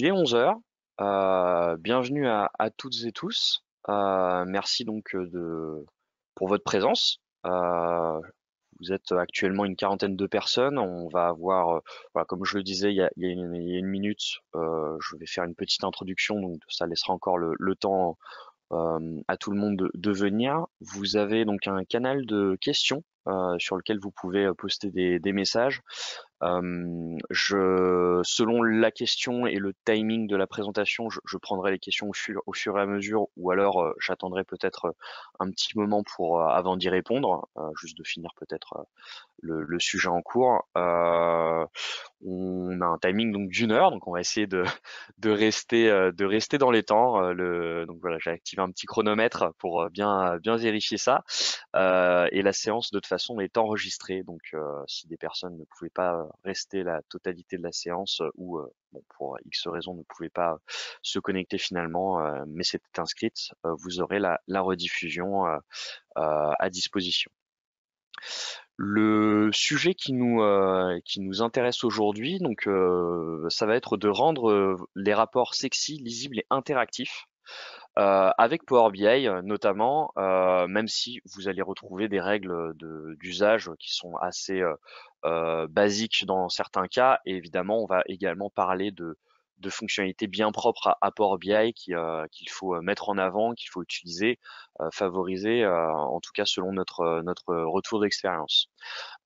Il est 11 heures. Bienvenue à toutes et tous. Merci donc pour votre présence. Vous êtes actuellement une quarantaine de personnes. On va avoir, voilà, comme je le disais il y a une minute, je vais faire une petite introduction, donc ça laissera encore le temps à tout le monde de venir. Vous avez donc un canal de questions sur lequel vous pouvez poster des messages. Selon la question et le timing de la présentation, je prendrai les questions au fur et à mesure, ou alors j'attendrai peut-être un petit moment pour avant d'y répondre, juste de finir peut-être le sujet en cours. On a un timing donc d'1 heure, donc on va essayer de rester dans les temps. Donc voilà, j'ai activé un petit chronomètre pour bien vérifier ça. Et la séance de toute façon est enregistrée, donc si des personnes ne pouvaient pas rester la totalité de la séance ou bon, pour X raisons ne pouvaient pas se connecter finalement, mais c'était inscrite, vous aurez la rediffusion à disposition. Le sujet qui nous intéresse aujourd'hui, donc ça va être de rendre les rapports sexy, lisibles et interactifs avec Power BI notamment, même si vous allez retrouver des règles d'usage qui sont assez basiques dans certains cas. Et évidemment, on va également parler de fonctionnalités bien propres à Power BI qu'il faut mettre en avant, qu'il faut utiliser, favoriser, en tout cas selon notre retour d'expérience.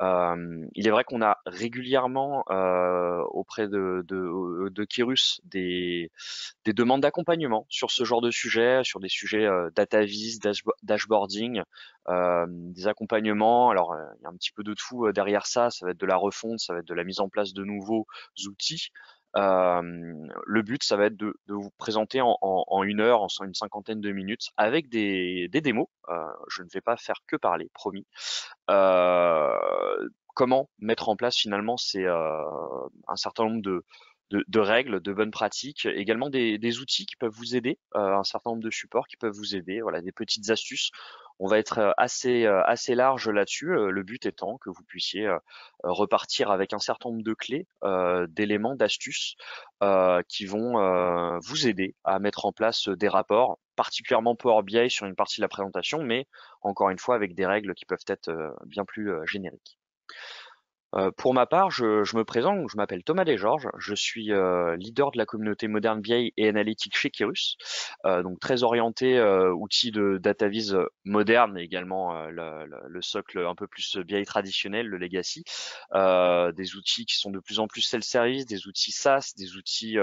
Il est vrai qu'on a régulièrement auprès de Kyrus des demandes d'accompagnement sur ce genre de sujet, sur des sujets data vis, dashboarding, des accompagnements. Alors, il y a un petit peu de tout derrière ça. Ça va être de la refonte, ça va être de la mise en place de nouveaux outils. Le but, ça va être de vous présenter en 1 heure, en une cinquantaine de minutes, avec des démos. Je ne vais pas faire que parler, promis. Comment mettre en place finalement un certain nombre de règles, de bonnes pratiques, également des outils qui peuvent vous aider, un certain nombre de supports qui peuvent vous aider, voilà, des petites astuces. On va être assez large là-dessus, le but étant que vous puissiez repartir avec un certain nombre de clés, d'éléments, d'astuces qui vont vous aider à mettre en place des rapports, particulièrement Power BI sur une partie de la présentation, mais encore une fois avec des règles qui peuvent être bien plus génériques. Pour ma part, je me présente, je m'appelle Thomas Desgeorges, je suis leader de la communauté Modern BI et Analytics chez Kyrus, donc très orienté outils de data vis moderne, mais également le socle un peu plus BI traditionnel, le legacy, des outils qui sont de plus en plus self-service, des outils SaaS, des outils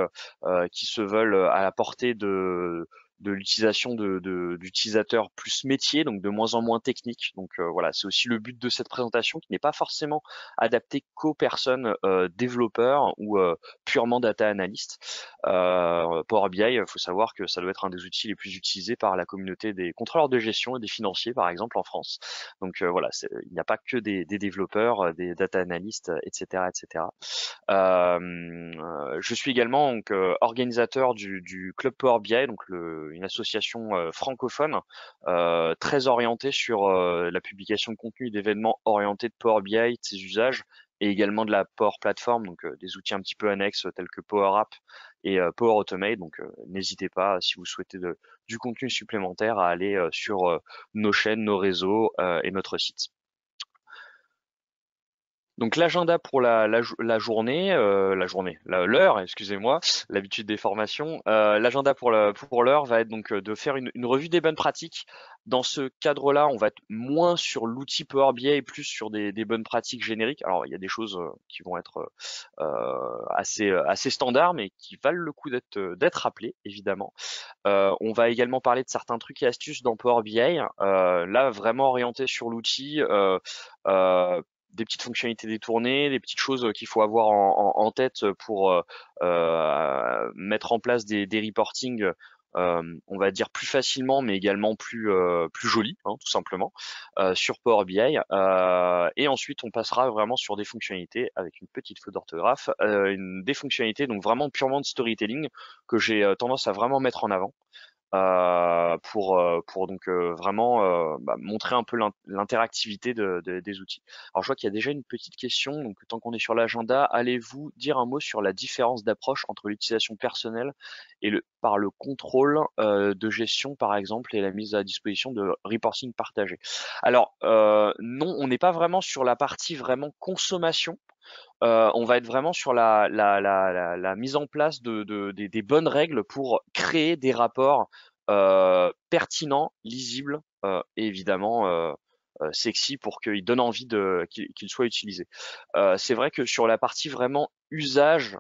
qui se veulent à la portée de l'utilisation d'utilisateurs plus métiers, donc de moins en moins techniques. Donc voilà, c'est aussi le but de cette présentation qui n'est pas forcément adapté qu'aux personnes développeurs ou purement data analystes. Power BI, il faut savoir que ça doit être un des outils les plus utilisés par la communauté des contrôleurs de gestion et des financiers, par exemple, en France. Donc voilà, il n'y a pas que des développeurs, des data analystes, etc., etc. Je suis également donc organisateur du Club Power BI, donc une association francophone très orientée sur la publication de contenu d'événements orientés de Power BI, de ses usages, et également de la Power Platform, donc des outils un petit peu annexes tels que Power App et Power Automate. Donc n'hésitez pas, si vous souhaitez du contenu supplémentaire, à aller sur nos chaînes, nos réseaux et notre site. Donc l'agenda pour la journée, l'heure, excusez-moi, l'habitude des formations. L'agenda pour l'heure va être donc de faire une revue des bonnes pratiques. Dans ce cadre-là, on va être moins sur l'outil Power BI et plus sur des bonnes pratiques génériques. Alors il y a des choses qui vont être assez standards, mais qui valent le coup d'être rappelées, évidemment. On va également parler de certains trucs et astuces dans Power BI. Là, vraiment orienté sur l'outil. Des petites fonctionnalités détournées, des petites choses qu'il faut avoir en tête pour mettre en place des reportings, on va dire plus facilement, mais également plus jolis, hein, tout simplement, sur Power BI. Et ensuite, on passera vraiment sur des fonctionnalités avec une petite faute d'orthographe, des fonctionnalités donc vraiment purement de storytelling que j'ai tendance à vraiment mettre en avant. pour donc vraiment montrer un peu l'interactivité des outils. Alors je vois qu'il y a déjà une petite question, donc tant qu'on est sur l'agenda, allez-vous dire un mot sur la différence d'approche entre l'utilisation personnelle et par le contrôle de gestion par exemple et la mise à disposition de reporting partagé? Alors non, on n'est pas vraiment sur la partie vraiment consommation. On va être vraiment sur la mise en place des bonnes règles pour créer des rapports pertinents, lisibles et évidemment sexy pour qu'ils donnent envie qu'ils soient utilisés. C'est vrai que sur la partie vraiment usage,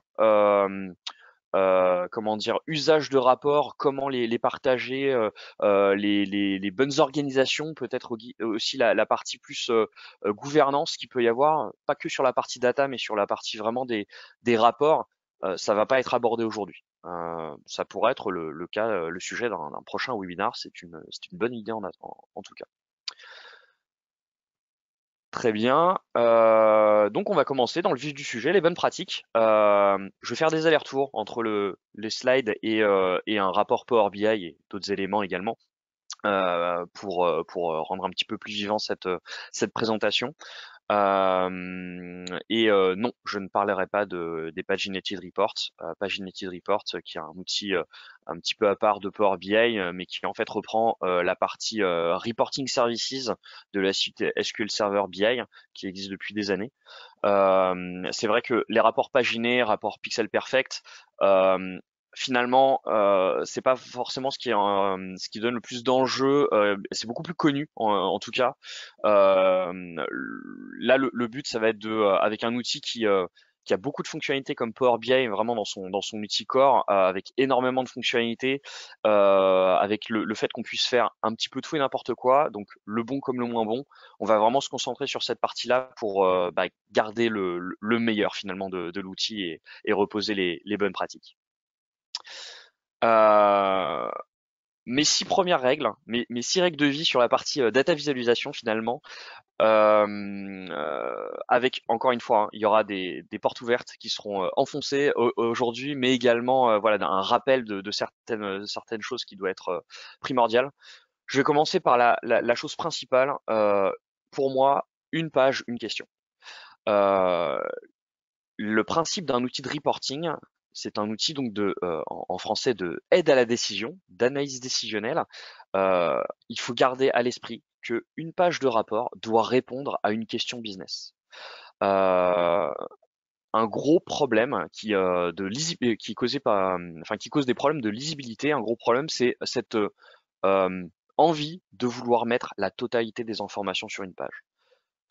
comment dire, usage de rapports, comment les partager, les bonnes organisations, peut-être aussi la partie plus gouvernance qu'il peut y avoir, pas que sur la partie data, mais sur la partie vraiment des rapports, ça va pas être abordé aujourd'hui. Ça pourrait être le cas, le sujet d'un prochain webinar. C'est une bonne idée en tout cas. Très bien. Donc on va commencer dans le vif du sujet, les bonnes pratiques. Je vais faire des allers-retours entre les slides et un rapport Power BI et d'autres éléments également pour rendre un petit peu plus vivant cette présentation. Non, je ne parlerai pas des Paginated Reports. Paginated Reports, qui est un outil un petit peu à part de Power BI, mais qui en fait reprend la partie Reporting Services de la suite SQL Server BI, qui existe depuis des années. C'est vrai que les rapports paginés, rapports pixel perfect, finalement, c'est pas forcément ce qui donne le plus d'enjeux. C'est beaucoup plus connu en tout cas. Là, le but, ça va être avec un outil qui a beaucoup de fonctionnalités comme Power BI, vraiment dans son outil core, avec énormément de fonctionnalités, avec le fait qu'on puisse faire un petit peu tout et n'importe quoi, donc le bon comme le moins bon. On va vraiment se concentrer sur cette partie-là pour garder le meilleur finalement de l'outil et reposer les bonnes pratiques. Euh, mes 6 premières règles, mes 6 règles de vie sur la partie data visualisation finalement, avec encore une fois, hein, il y aura des portes ouvertes qui seront enfoncées aujourd'hui, mais également voilà un rappel de certaines choses qui doit être primordiales. Je vais commencer par la chose principale. Pour moi, une page, une question. Euh, le principe d'un outil de reporting, c'est un outil donc en français de aide à la décision, d'analyse décisionnelle. Il faut garder à l'esprit qu'une page de rapport doit répondre à une question business. Euh, un gros problème qui est causé qui cause des problèmes de lisibilité. Un gros problème, c'est cette envie de vouloir mettre la totalité des informations sur une page.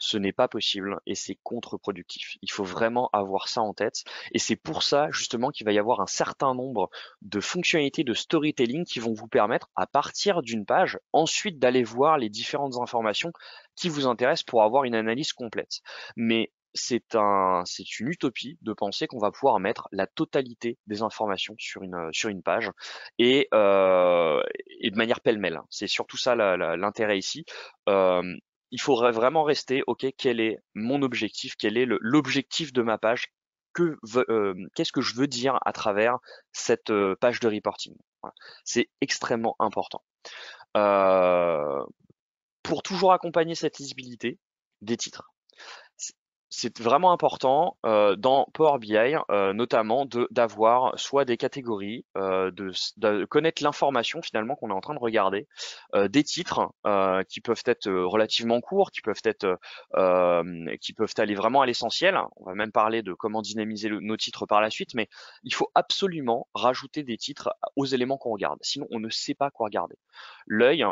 Ce n'est pas possible et c'est contre-productif. Il faut vraiment avoir ça en tête. Et c'est pour ça, justement, qu'il va y avoir un certain nombre de fonctionnalités de storytelling qui vont vous permettre, à partir d'une page, ensuite d'aller voir les différentes informations qui vous intéressent pour avoir une analyse complète. Mais c'est une utopie de penser qu'on va pouvoir mettre la totalité des informations sur une page et de manière pêle-mêle. C'est surtout ça l'intérêt ici. Euh, il faudrait vraiment rester, ok, quel est mon objectif, quel est l'objectif de ma page, qu'est-ce que je veux dire à travers cette page de reporting. Voilà. C'est extrêmement important. Euh, pour toujours accompagner cette lisibilité, des titres. C'est vraiment important dans Power BI, notamment d'avoir soit des catégories, de connaître l'information finalement qu'on est en train de regarder, des titres qui peuvent être relativement courts, qui peuvent aller vraiment à l'essentiel. On va même parler de comment dynamiser nos titres par la suite, mais il faut absolument rajouter des titres aux éléments qu'on regarde. Sinon, on ne sait pas quoi regarder. L'œil,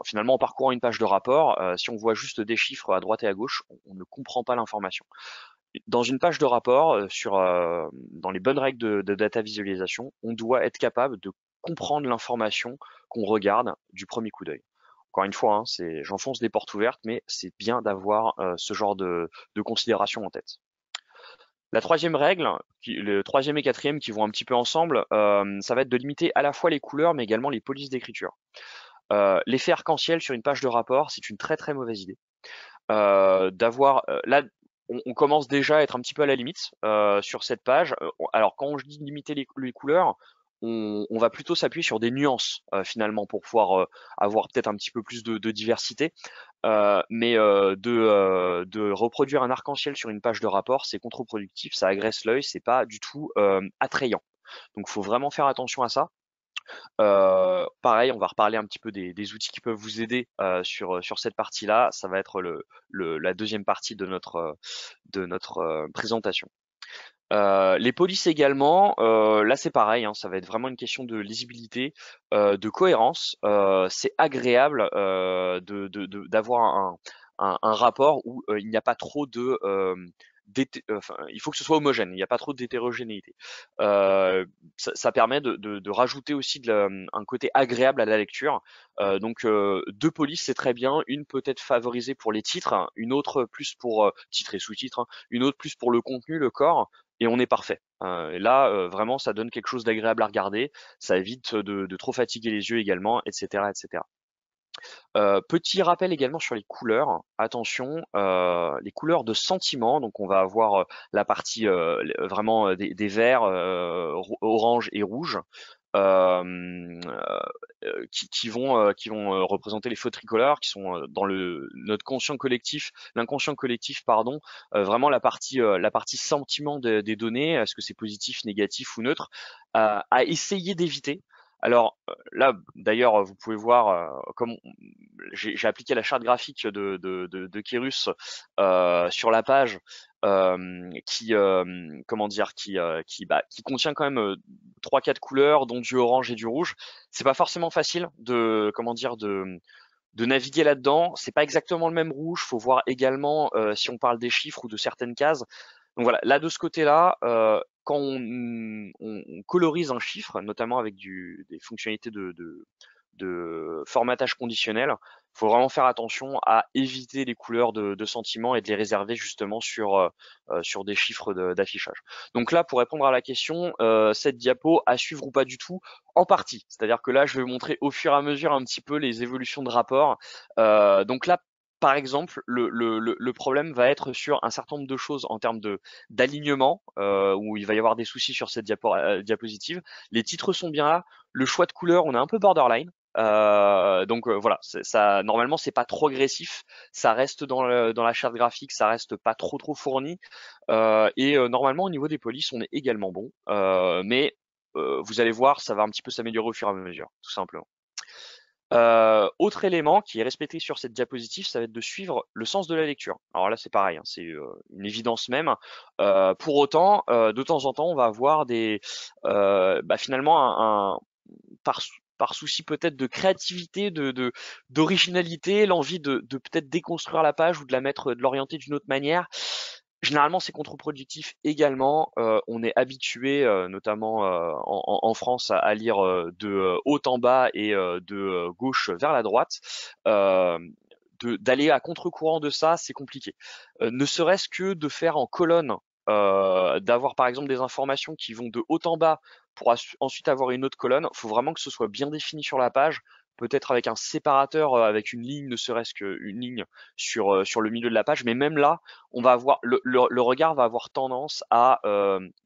finalement, en parcourant une page de rapport, si on voit juste des chiffres à droite et à gauche, on ne comprend pas l'information. Dans une page de rapport, dans les bonnes règles de data visualisation, on doit être capable de comprendre l'information qu'on regarde du premier coup d'œil. Encore une fois, hein, j'enfonce des portes ouvertes, mais c'est bien d'avoir ce genre de considération en tête. La troisième règle, le troisième et quatrième qui vont un petit peu ensemble, ça va être de limiter à la fois les couleurs, mais également les polices d'écriture. L'effet arc-en-ciel sur une page de rapport, c'est une très très mauvaise idée. Là, on commence déjà à être un petit peu à la limite sur cette page. Alors quand je dis limiter les couleurs, on va plutôt s'appuyer sur des nuances finalement pour pouvoir avoir peut-être un petit peu plus de diversité. Mais de reproduire un arc-en-ciel sur une page de rapport, c'est contre-productif, ça agresse l'œil, c'est pas du tout attrayant. Donc, faut vraiment faire attention à ça. Pareil, on va reparler un petit peu des outils qui peuvent vous aider sur cette partie-là. Ça va être la deuxième partie de notre présentation. Les polices également, là c'est pareil, hein, ça va être vraiment une question de lisibilité, de cohérence. C'est agréable d'avoir un rapport où il n'y a pas trop enfin, il faut que ce soit homogène, il n'y a pas trop d'hétérogénéité. Ça permet de rajouter aussi un côté agréable à la lecture. Donc deux polices c'est très bien, une peut être favorisée pour les titres, hein, une autre plus pour titres et sous-titres, hein, une autre plus pour le contenu, le corps, et on est parfait. Et là, vraiment, ça donne quelque chose d'agréable à regarder, ça évite de trop fatiguer les yeux également, etc., etc. Petit rappel également sur les couleurs. Attention, les couleurs de sentiment. Donc, on va avoir la partie vraiment des verts, orange et rouge. Qui vont représenter les feux tricolores, qui sont dans notre conscient collectif, l'inconscient collectif, pardon, vraiment la partie sentiment des données, est-ce que c'est positif, négatif ou neutre, à essayer d'éviter. Alors là, d'ailleurs, vous pouvez voir, comme j'ai appliqué la charte graphique de Kérus sur la page, comment dire, qui contient quand même trois, quatre couleurs, dont du orange et du rouge. C'est pas forcément facile comment dire, de naviguer là-dedans. C'est pas exactement le même rouge. Faut voir également si on parle des chiffres ou de certaines cases. Donc voilà, là de ce côté-là, quand on colorise un chiffre, notamment avec des fonctionnalités de formatage conditionnel, faut vraiment faire attention à éviter les couleurs de sentiment et de les réserver justement sur des chiffres d'affichage. Donc là, pour répondre à la question, cette diapo à suivre ou pas du tout, en partie. C'est-à-dire que là, je vais vous montrer au fur et à mesure un petit peu les évolutions de rapport. Donc là, par exemple, le problème va être sur un certain nombre de choses en termes d'alignement, où il va y avoir des soucis sur cette diapositive. Les titres sont bien là. Le choix de couleur, on est un peu borderline. Donc voilà, ça normalement c'est pas trop agressif, ça reste dans la charte graphique, ça reste pas trop fourni. Et normalement au niveau des polices, on est également bon. Mais vous allez voir, ça va un petit peu s'améliorer au fur et à mesure, tout simplement. Autre élément qui est respecté sur cette diapositive, ça va être de suivre le sens de la lecture. Alors là, c'est pareil, hein, c'est une évidence même. Pour autant, de temps en temps, on va avoir finalement par, par souci peut-être de créativité, d'originalité, l'envie de peut-être déconstruire la page ou de l'orienter d'une autre manière. Généralement, c'est contre-productif également. On est habitué, notamment en France, à lire de haut en bas et de gauche vers la droite. Euh, D'aller à contre-courant de ça, c'est compliqué. Ne serait-ce que de faire en colonne, d'avoir par exemple des informations qui vont de haut en bas pour ensuite avoir une autre colonne. Il faut vraiment que ce soit bien défini sur la page, peut-être avec un séparateur, avec une ligne, ne serait-ce qu'une ligne sur le milieu de la page. Mais même là, on va avoir le regard va avoir tendance à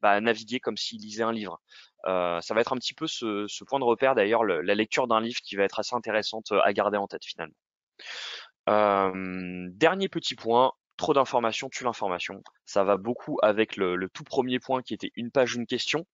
naviguer comme s'il lisait un livre. Ça va être un petit peu ce point de repère d'ailleurs, la lecture d'un livre qui va être assez intéressante à garder en tête finalement. Dernier petit point, trop d'informations tue l'information. Ça va beaucoup avec le tout premier point qui était une page, une question.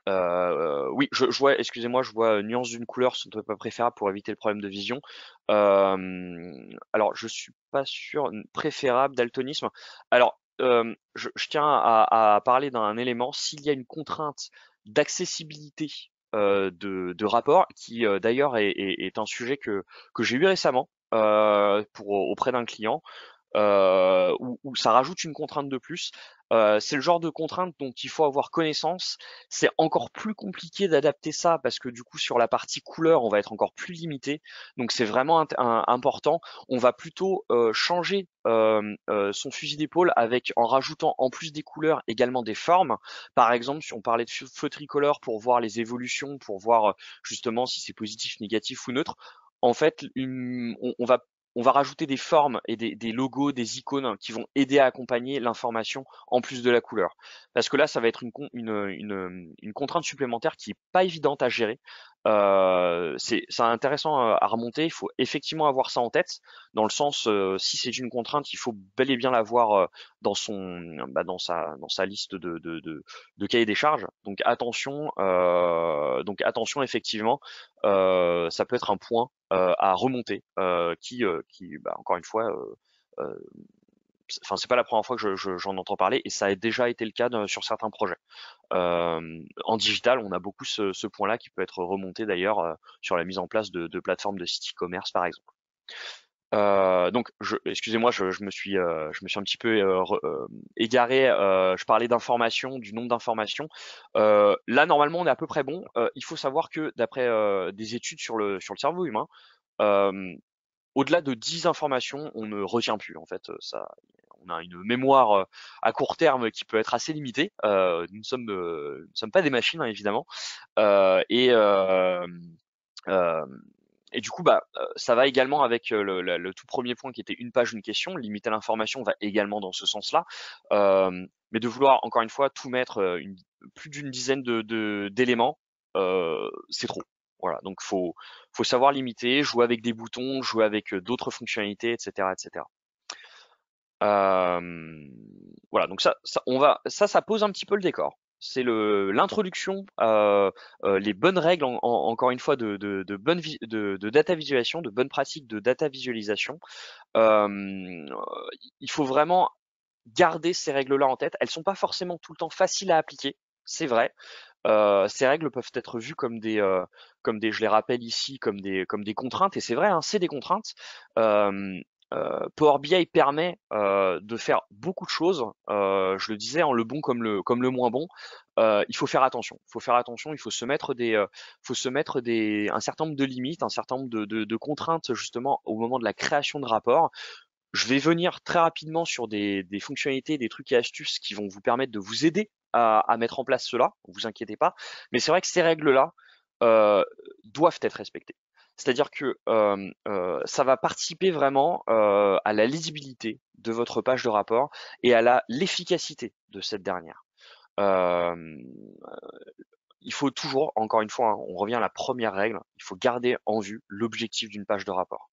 Euh, oui, je vois, excusez-moi, je vois nuance d'une couleur, ce n'est pas préférable pour éviter le problème de vision. Alors, je suis pas sûr, préférable, daltonisme. Alors, je tiens à parler d'un élément. S'il y a une contrainte d'accessibilité de rapport, qui d'ailleurs est un sujet que j'ai eu récemment auprès d'un client, où ça rajoute une contrainte de plus. C'est le genre de contrainte dont il faut avoir connaissance. C'est encore plus compliqué d'adapter ça parce que du coup sur la partie couleur, on va être encore plus limité. Donc c'est vraiment important. On va plutôt changer son fusil d'épaule avec en rajoutant en plus des couleurs également des formes. Par exemple, si on parlait de feu tricolore pour voir les évolutions, pour voir justement si c'est positif, négatif ou neutre. En fait, on va on va rajouter des formes et des logos, des icônes qui vont aider à accompagner l'information en plus de la couleur. Parce que là, ça va être une contrainte supplémentaire qui est pas évidente à gérer. C'est intéressant à remonter. Il faut effectivement avoir ça en tête, dans le sens, si c'est une contrainte, il faut bel et bien l'avoir dans dans sa liste de cahier des charges. Donc attention effectivement, ça peut être un point à remonter, encore une fois, enfin c'est pas la première fois que j'en entends parler et ça a déjà été le cas sur certains projets. En digital, on a beaucoup ce point-là qui peut être remonté d'ailleurs sur la mise en place de plateformes de site e-commerce par exemple. Excusez-moi, je me suis un petit peu égaré. Je parlais d'informations, du nombre d'informations. Là, normalement, on est à peu près bon. Il faut savoir que d'après des études sur le cerveau humain, euh, au-delà de 10 informations, on ne retient plus. En fait, on a une mémoire à court terme qui peut être assez limitée. Nous ne sommes pas des machines, hein, évidemment. Euh, et euh, euh, et du coup, ça va également avec le tout premier point qui était une page, une question. Limiter l'information va également dans ce sens-là. Mais de vouloir, encore une fois, tout mettre plus d'une dizaine d'éléments, c'est trop. Voilà, donc faut savoir limiter, jouer avec des boutons, jouer avec d'autres fonctionnalités, etc., etc. Euh, voilà, donc ça pose un petit peu le décor. C'est l'introduction, les bonnes règles, encore une fois, de data visualisation, de bonnes pratiques de data visualisation. Euh, il faut vraiment garder ces règles-là en tête. Elles sont pas forcément tout le temps faciles à appliquer, c'est vrai. Ces règles peuvent être vues comme des, je les rappelle ici, comme des contraintes, et c'est vrai, hein, c'est des contraintes. Euh, Power BI permet de faire beaucoup de choses. Je le disais, hein, le bon comme le moins bon. Il faut faire attention. Il faut faire attention. Il faut se mettre un certain nombre de limites, un certain nombre de contraintes justement au moment de la création de rapports. Je vais venir très rapidement sur des fonctionnalités, des trucs et astuces qui vont vous permettre de vous aider à mettre en place cela, ne vous inquiétez pas. Mais c'est vrai que ces règles-là doivent être respectées. C'est-à-dire que ça va participer vraiment à la lisibilité de votre page de rapport et à l'efficacité de cette dernière. Euh, il faut toujours, encore une fois, hein, on revient à la première règle, il faut garder en vue l'objectif d'une page de rapport.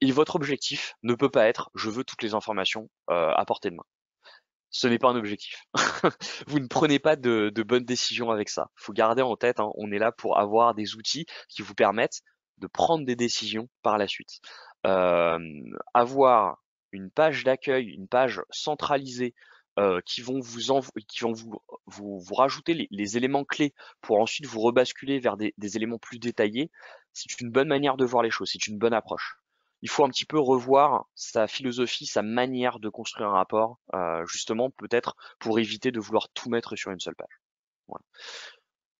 Et votre objectif ne peut pas être je veux toutes les informations à portée de main. Ce n'est pas un objectif. Vous ne prenez pas de bonnes décisions avec ça. Il faut garder en tête, hein, on est là pour avoir des outils qui vous permettent de prendre des décisions par la suite. Euh, Avoir une page d'accueil, une page centralisée qui vont vous rajouter les éléments clés pour ensuite vous rebasculer vers des éléments plus détaillés, c'est une bonne manière de voir les choses, c'est une bonne approche. Il faut un petit peu revoir sa philosophie, sa manière de construire un rapport, justement peut-être pour éviter de vouloir tout mettre sur une seule page. Voilà.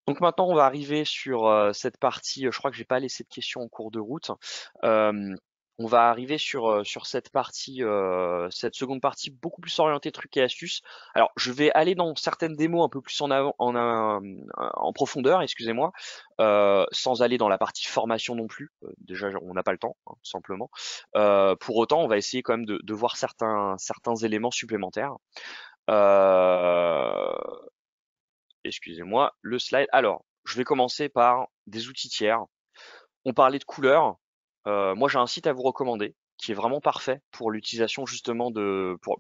Donc maintenant, on va arriver sur cette partie. Je crois que j'ai pas laissé de questions en cours de route. Euh, on va arriver sur cette partie, cette seconde partie beaucoup plus orientée trucs et astuces. Alors, je vais aller dans certaines démos un peu plus en profondeur, excusez-moi, sans aller dans la partie formation non plus. Déjà, on n'a pas le temps, hein, tout simplement. Pour autant, on va essayer quand même de voir certains éléments supplémentaires. Euh, Excusez-moi, le slide. Alors, je vais commencer par des outils tiers. On parlait de couleurs. Moi, j'ai un site à vous recommander qui est vraiment parfait pour l'utilisation justement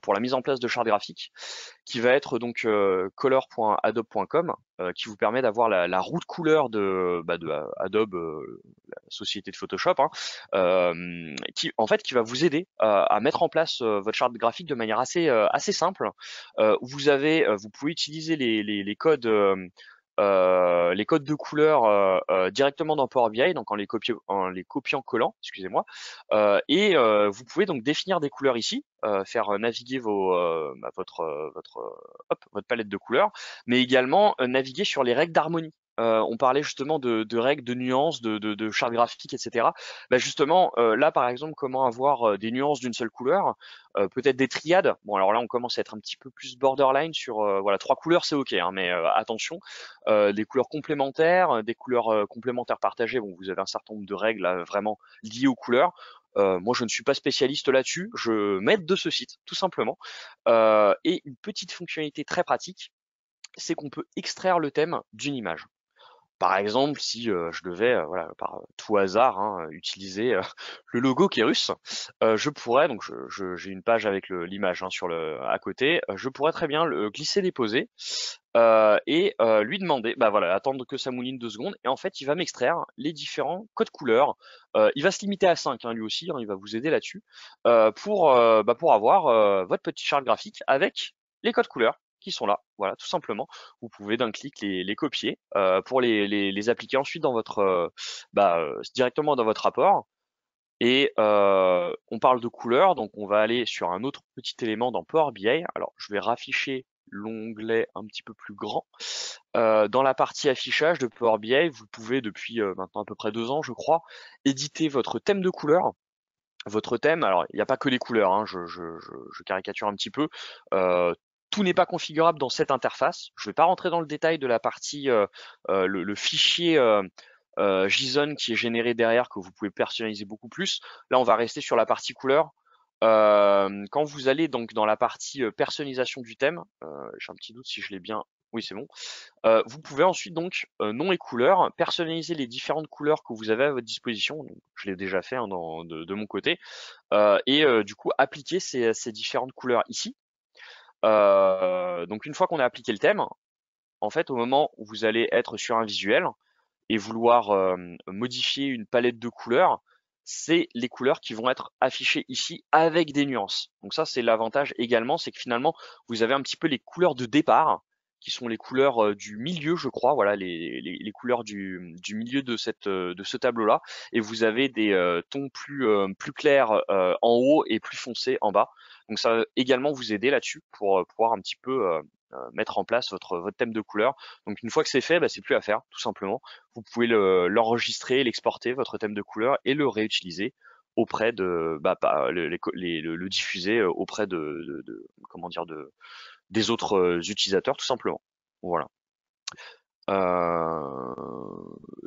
pour la mise en place de chartes graphiques, qui va être donc color.adobe.com, qui vous permet d'avoir la roue de couleur de Adobe, la société de Photoshop, hein, qui va vous aider à mettre en place votre charte graphique de manière assez simple. Vous pouvez utiliser les codes de couleurs directement dans Power BI, donc en les copiant-collant, excusez-moi, vous pouvez donc définir des couleurs ici, faire naviguer votre palette de couleurs, mais également naviguer sur les règles d'harmonie. On parlait justement de règles, de nuances, de chartes graphiques, etc. Justement, là par exemple, comment avoir des nuances d'une seule couleur, peut-être des triades. Bon, alors là, on commence à être un petit peu plus borderline sur voilà, 3 couleurs, c'est ok, hein, mais attention, des couleurs complémentaires, des couleurs complémentaires partagées. Bon, vous avez un certain nombre de règles vraiment liées aux couleurs. Moi, je ne suis pas spécialiste là-dessus, je m'aide de ce site, tout simplement. Et une petite fonctionnalité très pratique, c'est qu'on peut extraire le thème d'une image. Par exemple, si je devais, voilà, par tout hasard, hein, utiliser le logo Kérus, je pourrais, donc j'ai une page avec l'image hein, à côté, je pourrais très bien le glisser-déposer et lui demander, bah voilà, attendre que ça mouline 2 secondes, et en fait, il va m'extraire les différents codes couleurs. Il va se limiter à 5, hein, lui aussi, hein, il va vous aider là-dessus, pour avoir votre petite charte graphique avec les codes couleurs qui sont là, voilà, tout simplement. Vous pouvez d'un clic les copier pour les appliquer ensuite dans directement dans votre rapport. Et on parle de couleurs, donc on va aller sur un autre petit élément dans Power BI. Alors, je vais rafficher l'onglet un petit peu plus grand. Dans la partie affichage de Power BI, vous pouvez depuis maintenant à peu près 2 ans, je crois, éditer votre thème de couleur. Votre thème, alors il n'y a pas que les couleurs, hein, je caricature un petit peu. Euh, tout n'est pas configurable dans cette interface. Je ne vais pas rentrer dans le détail de la partie, le fichier JSON qui est généré derrière, que vous pouvez personnaliser beaucoup plus. Là, on va rester sur la partie couleur. Quand vous allez donc dans la partie personnalisation du thème, j'ai un petit doute si je l'ai bien. Oui, c'est bon. Vous pouvez ensuite donc, nom et couleur, personnaliser les différentes couleurs que vous avez à votre disposition. Donc, je l'ai déjà fait hein, de mon côté. Et du coup, appliquer ces différentes couleurs ici. Donc une fois qu'on a appliqué le thème, en fait, au moment où vous allez être sur un visuel et vouloir modifier une palette de couleurs, c'est les couleurs qui vont être affichées ici avec des nuances. Donc ça, c'est l'avantage également, c'est que finalement, vous avez un petit peu les couleurs de départ, qui sont les couleurs du milieu, je crois, voilà, les couleurs du milieu de ce tableau-là, et vous avez des tons plus clairs en haut et plus foncés en bas. Donc ça va également vous aider là-dessus pour pouvoir un petit peu mettre en place votre thème de couleur. Donc une fois que c'est fait, bah, c'est plus à faire, tout simplement. Vous pouvez l'enregistrer, l'exporter, votre thème de couleur, et le réutiliser auprès de, le diffuser auprès comment dire, des autres utilisateurs, tout simplement. Voilà. Euh,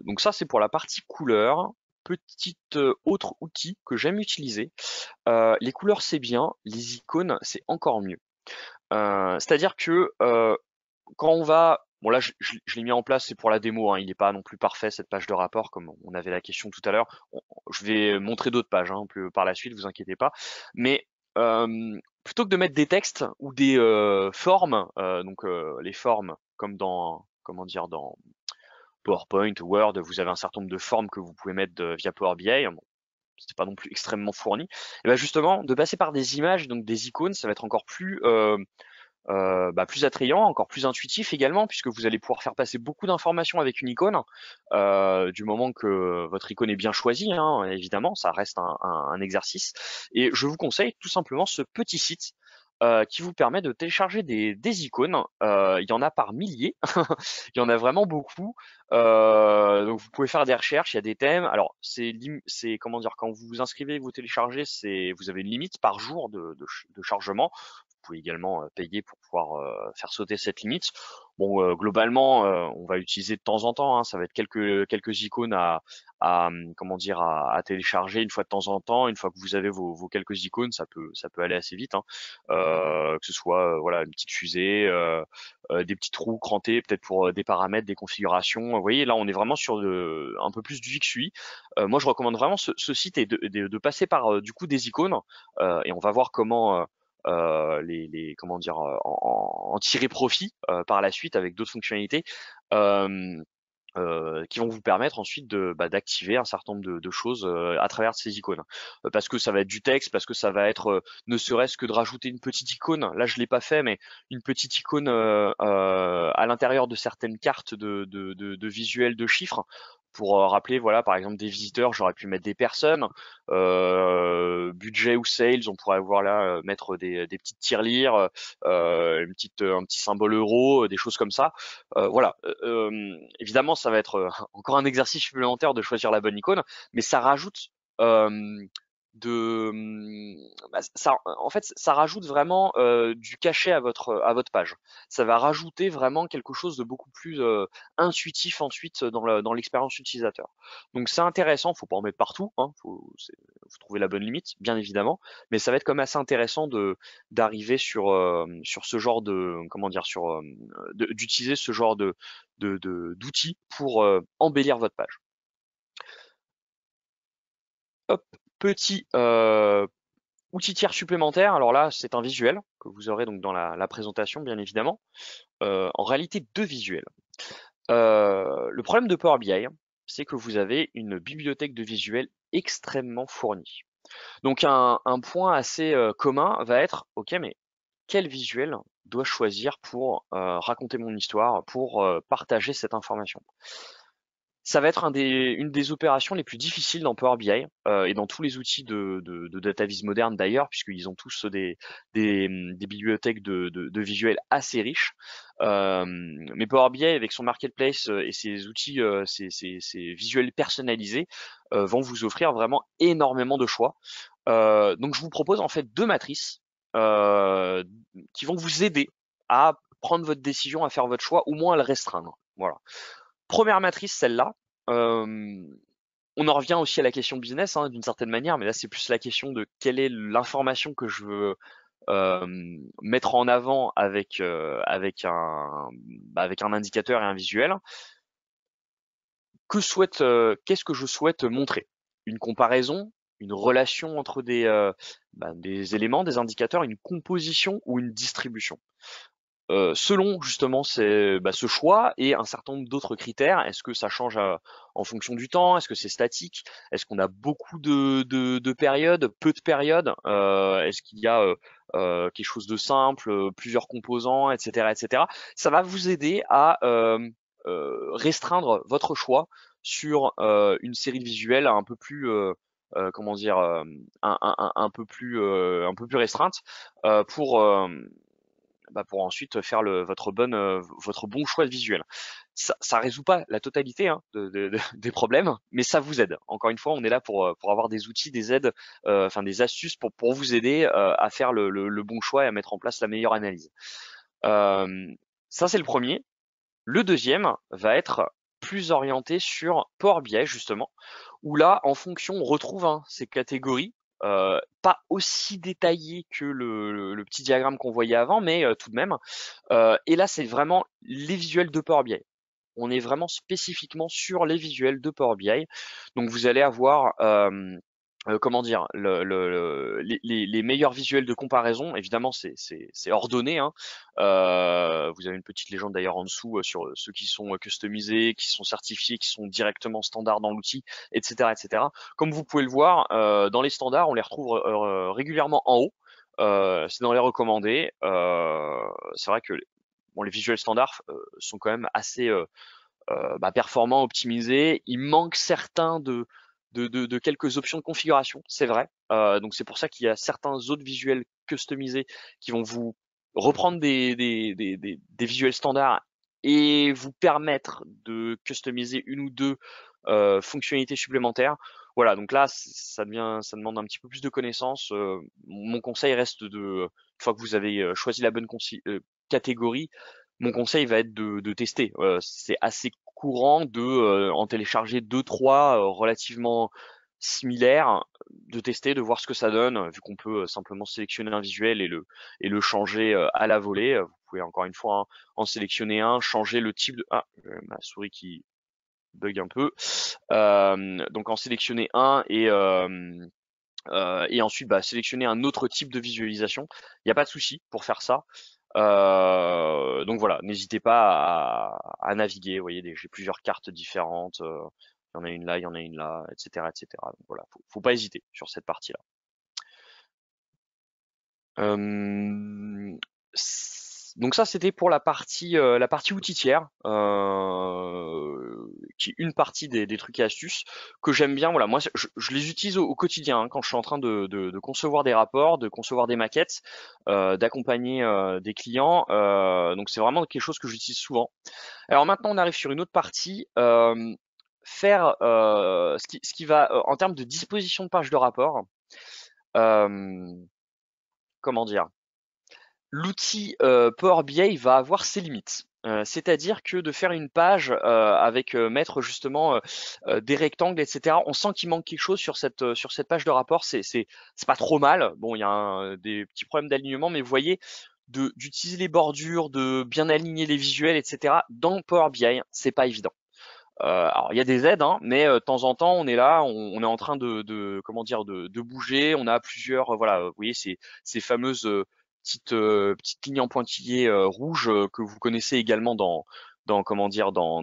donc ça, c'est pour la partie couleur. Petit autre outil que j'aime utiliser. Les couleurs, c'est bien. Les icônes, c'est encore mieux. C'est-à-dire que quand on va, bon là je l'ai mis en place, c'est pour la démo, hein, il n'est pas non plus parfait cette page de rapport comme on avait la question tout à l'heure. Je vais montrer d'autres pages hein, par la suite, vous inquiétez pas. Mais plutôt que de mettre des textes ou des formes, donc les formes comme dans comment dire dans PowerPoint, Word, vous avez un certain nombre de formes que vous pouvez mettre via Power BI. Bon, c'est pas non plus extrêmement fourni. Et ben justement, de passer par des images, donc des icônes, ça va être encore plus attrayant, encore plus intuitif également, puisque vous allez pouvoir faire passer beaucoup d'informations avec une icône, du moment que votre icône est bien choisie, hein, évidemment, ça reste un exercice. Et je vous conseille tout simplement ce petit site qui vous permet de télécharger des icônes. Il y en a par milliers, il y en a vraiment beaucoup. Donc vous pouvez faire des recherches, il y a des thèmes. Alors c'est comment dire, quand vous vous inscrivez, vous téléchargez, vous avez une limite par jour de chargement. Vous pouvez également payer pour pouvoir faire sauter cette limite. Bon, globalement, on va l'utiliser de temps en temps, hein, ça va être quelques icônes comment dire à télécharger une fois de temps en temps. Une fois que vous avez vos quelques icônes, ça peut aller assez vite, hein. Que ce soit voilà une petite fusée, des petits trous crantés, peut-être pour des paramètres, des configurations. Vous voyez, là, on est vraiment sur un peu plus du XUI. Moi, je recommande vraiment ce site et de passer par du coup des icônes et on va voir comment comment dire en tirer profit par la suite avec d'autres fonctionnalités qui vont vous permettre ensuite d'activer un certain nombre de choses à travers ces icônes. Parce que ça va être du texte, parce que ça va être ne serait-ce que de rajouter une petite icône. Là, je l'ai pas fait, mais une petite icône à l'intérieur de certaines cartes de visuels de chiffres pour rappeler, voilà, par exemple des visiteurs, j'aurais pu mettre des personnes, budget ou sales, on pourrait voir là mettre des petites tirelires, un petit symbole euro, des choses comme ça. Voilà. Évidemment, ça va être encore un exercice supplémentaire de choisir la bonne icône, mais ça rajoute ça, en fait, ça rajoute vraiment du cachet à votre page. Ça va rajouter vraiment quelque chose de beaucoup plus intuitif ensuite dans l'expérience utilisateur. Donc c'est intéressant, faut pas en mettre partout, hein, faut trouver la bonne limite, bien évidemment, mais ça va être comme assez intéressant d'arriver sur ce genre de comment dire d'utiliser ce genre d'outils pour embellir votre page. Hop, petit outil tiers supplémentaire. Alors là, c'est un visuel que vous aurez donc dans la présentation, bien évidemment. En réalité, deux visuels. Le problème de Power BI, c'est que vous avez une bibliothèque de visuels extrêmement fournie. Donc un point assez commun va être, ok, mais quel visuel dois-je choisir pour raconter mon histoire, pour partager cette information? Ça va être une des opérations les plus difficiles dans Power BI et dans tous les outils de data viz modernes d'ailleurs, puisqu'ils ont tous des bibliothèques de visuels assez riches. Mais Power BI avec son marketplace et ses outils, ses visuels personnalisés vont vous offrir vraiment énormément de choix. Donc je vous propose en fait deux matrices euh, qui vont vous aider à prendre votre décision, à faire votre choix, ou moins à le restreindre. Voilà. Première matrice, celle-là. Euh, on en revient aussi à la question business, hein, d'une certaine manière, mais là c'est plus la question de quelle est l'information que je veux mettre en avant avec un indicateur et un visuel. Qu'est-ce que je souhaite montrer? Une comparaison, une relation entre des éléments, des indicateurs, une composition ou une distribution? Selon justement ce choix et un certain nombre d'autres critères, est-ce que ça change en fonction du temps? Est-ce que c'est statique? Est-ce qu'on a beaucoup de périodes, peu de périodes? Est-ce qu'il y a quelque chose de simple, plusieurs composants, etc., etc. Ça va vous aider à restreindre votre choix sur une série de visuels un peu plus comment dire un peu plus restreinte pour pour ensuite faire votre bon choix de visuel. Ça résout pas la totalité hein, des problèmes, mais ça vous aide. Encore une fois, on est là pour avoir des outils, des aides, enfin des astuces pour vous aider à faire le bon choix et à mettre en place la meilleure analyse. Euh, Ça, c'est le premier. Le deuxième va être plus orienté sur Power BI justement, où là, en fonction, on retrouve ces catégories, pas aussi détaillées que le petit diagramme qu'on voyait avant, mais tout de même. Et là, c'est vraiment les visuels de Power BI. On est vraiment spécifiquement sur les visuels de Power BI. Donc vous allez avoir comment dire les meilleurs visuels de comparaison. Évidemment, c'est ordonné. Hein. Vous avez une petite légende d'ailleurs en dessous sur ceux qui sont customisés, qui sont certifiés, qui sont directement standards dans l'outil, etc., etc. Comme vous pouvez le voir, dans les standards, on les retrouve régulièrement en haut. C'est dans les recommandés. C'est vrai que bon, les visuels standards sont quand même assez performants, optimisés. Il manque certains de quelques options de configuration, c'est vrai. Donc c'est pour ça qu'il y a certains autres visuels customisés qui vont vous reprendre des visuels standards et vous permettre de customiser une ou deux fonctionnalités supplémentaires. Voilà, donc là, ça demande un petit peu plus de connaissances. Mon conseil reste une fois que vous avez choisi la bonne catégorie, mon conseil va être de tester. C'est assez courant de en télécharger deux, trois relativement similaires, de tester, de voir ce que ça donne, vu qu'on peut simplement sélectionner un visuel et le changer à la volée. Vous pouvez encore une fois en sélectionner un, changer le type de... Ah, ma souris qui bug un peu. Donc en sélectionner un et ensuite sélectionner un autre type de visualisation. Il n'y a pas de souci pour faire ça. Donc voilà, n'hésitez pas à naviguer. Vous voyez, j'ai plusieurs cartes différentes. Il y en a une là, il y en a une là, etc., etc. Donc voilà, faut pas hésiter sur cette partie-là. Euh, donc ça, c'était pour la partie outillère, qui est une partie des trucs et astuces que j'aime bien. Voilà, moi, je les utilise au quotidien hein, quand je suis en train de concevoir des rapports, de concevoir des maquettes, d'accompagner des clients. Donc c'est vraiment quelque chose que j'utilise souvent. Alors maintenant, on arrive sur une autre partie. Faire ce qui va en termes de disposition de page de rapport. Euh, comment dire? L'outil Power BI va avoir ses limites. C'est-à-dire que de faire une page avec mettre justement des rectangles, etc. On sent qu'il manque quelque chose sur cette page de rapport. C'est pas trop mal. Bon, il y a des petits problèmes d'alignement, mais vous voyez, d'utiliser les bordures, de bien aligner les visuels, etc. Dans Power BI, c'est pas évident. Alors il y a des aides, hein, mais de temps en temps on est là, on est en train comment dire de bouger. On a plusieurs, voilà, vous voyez ces fameuses petites lignes en pointillés rouges que vous connaissez également dans comment dire dans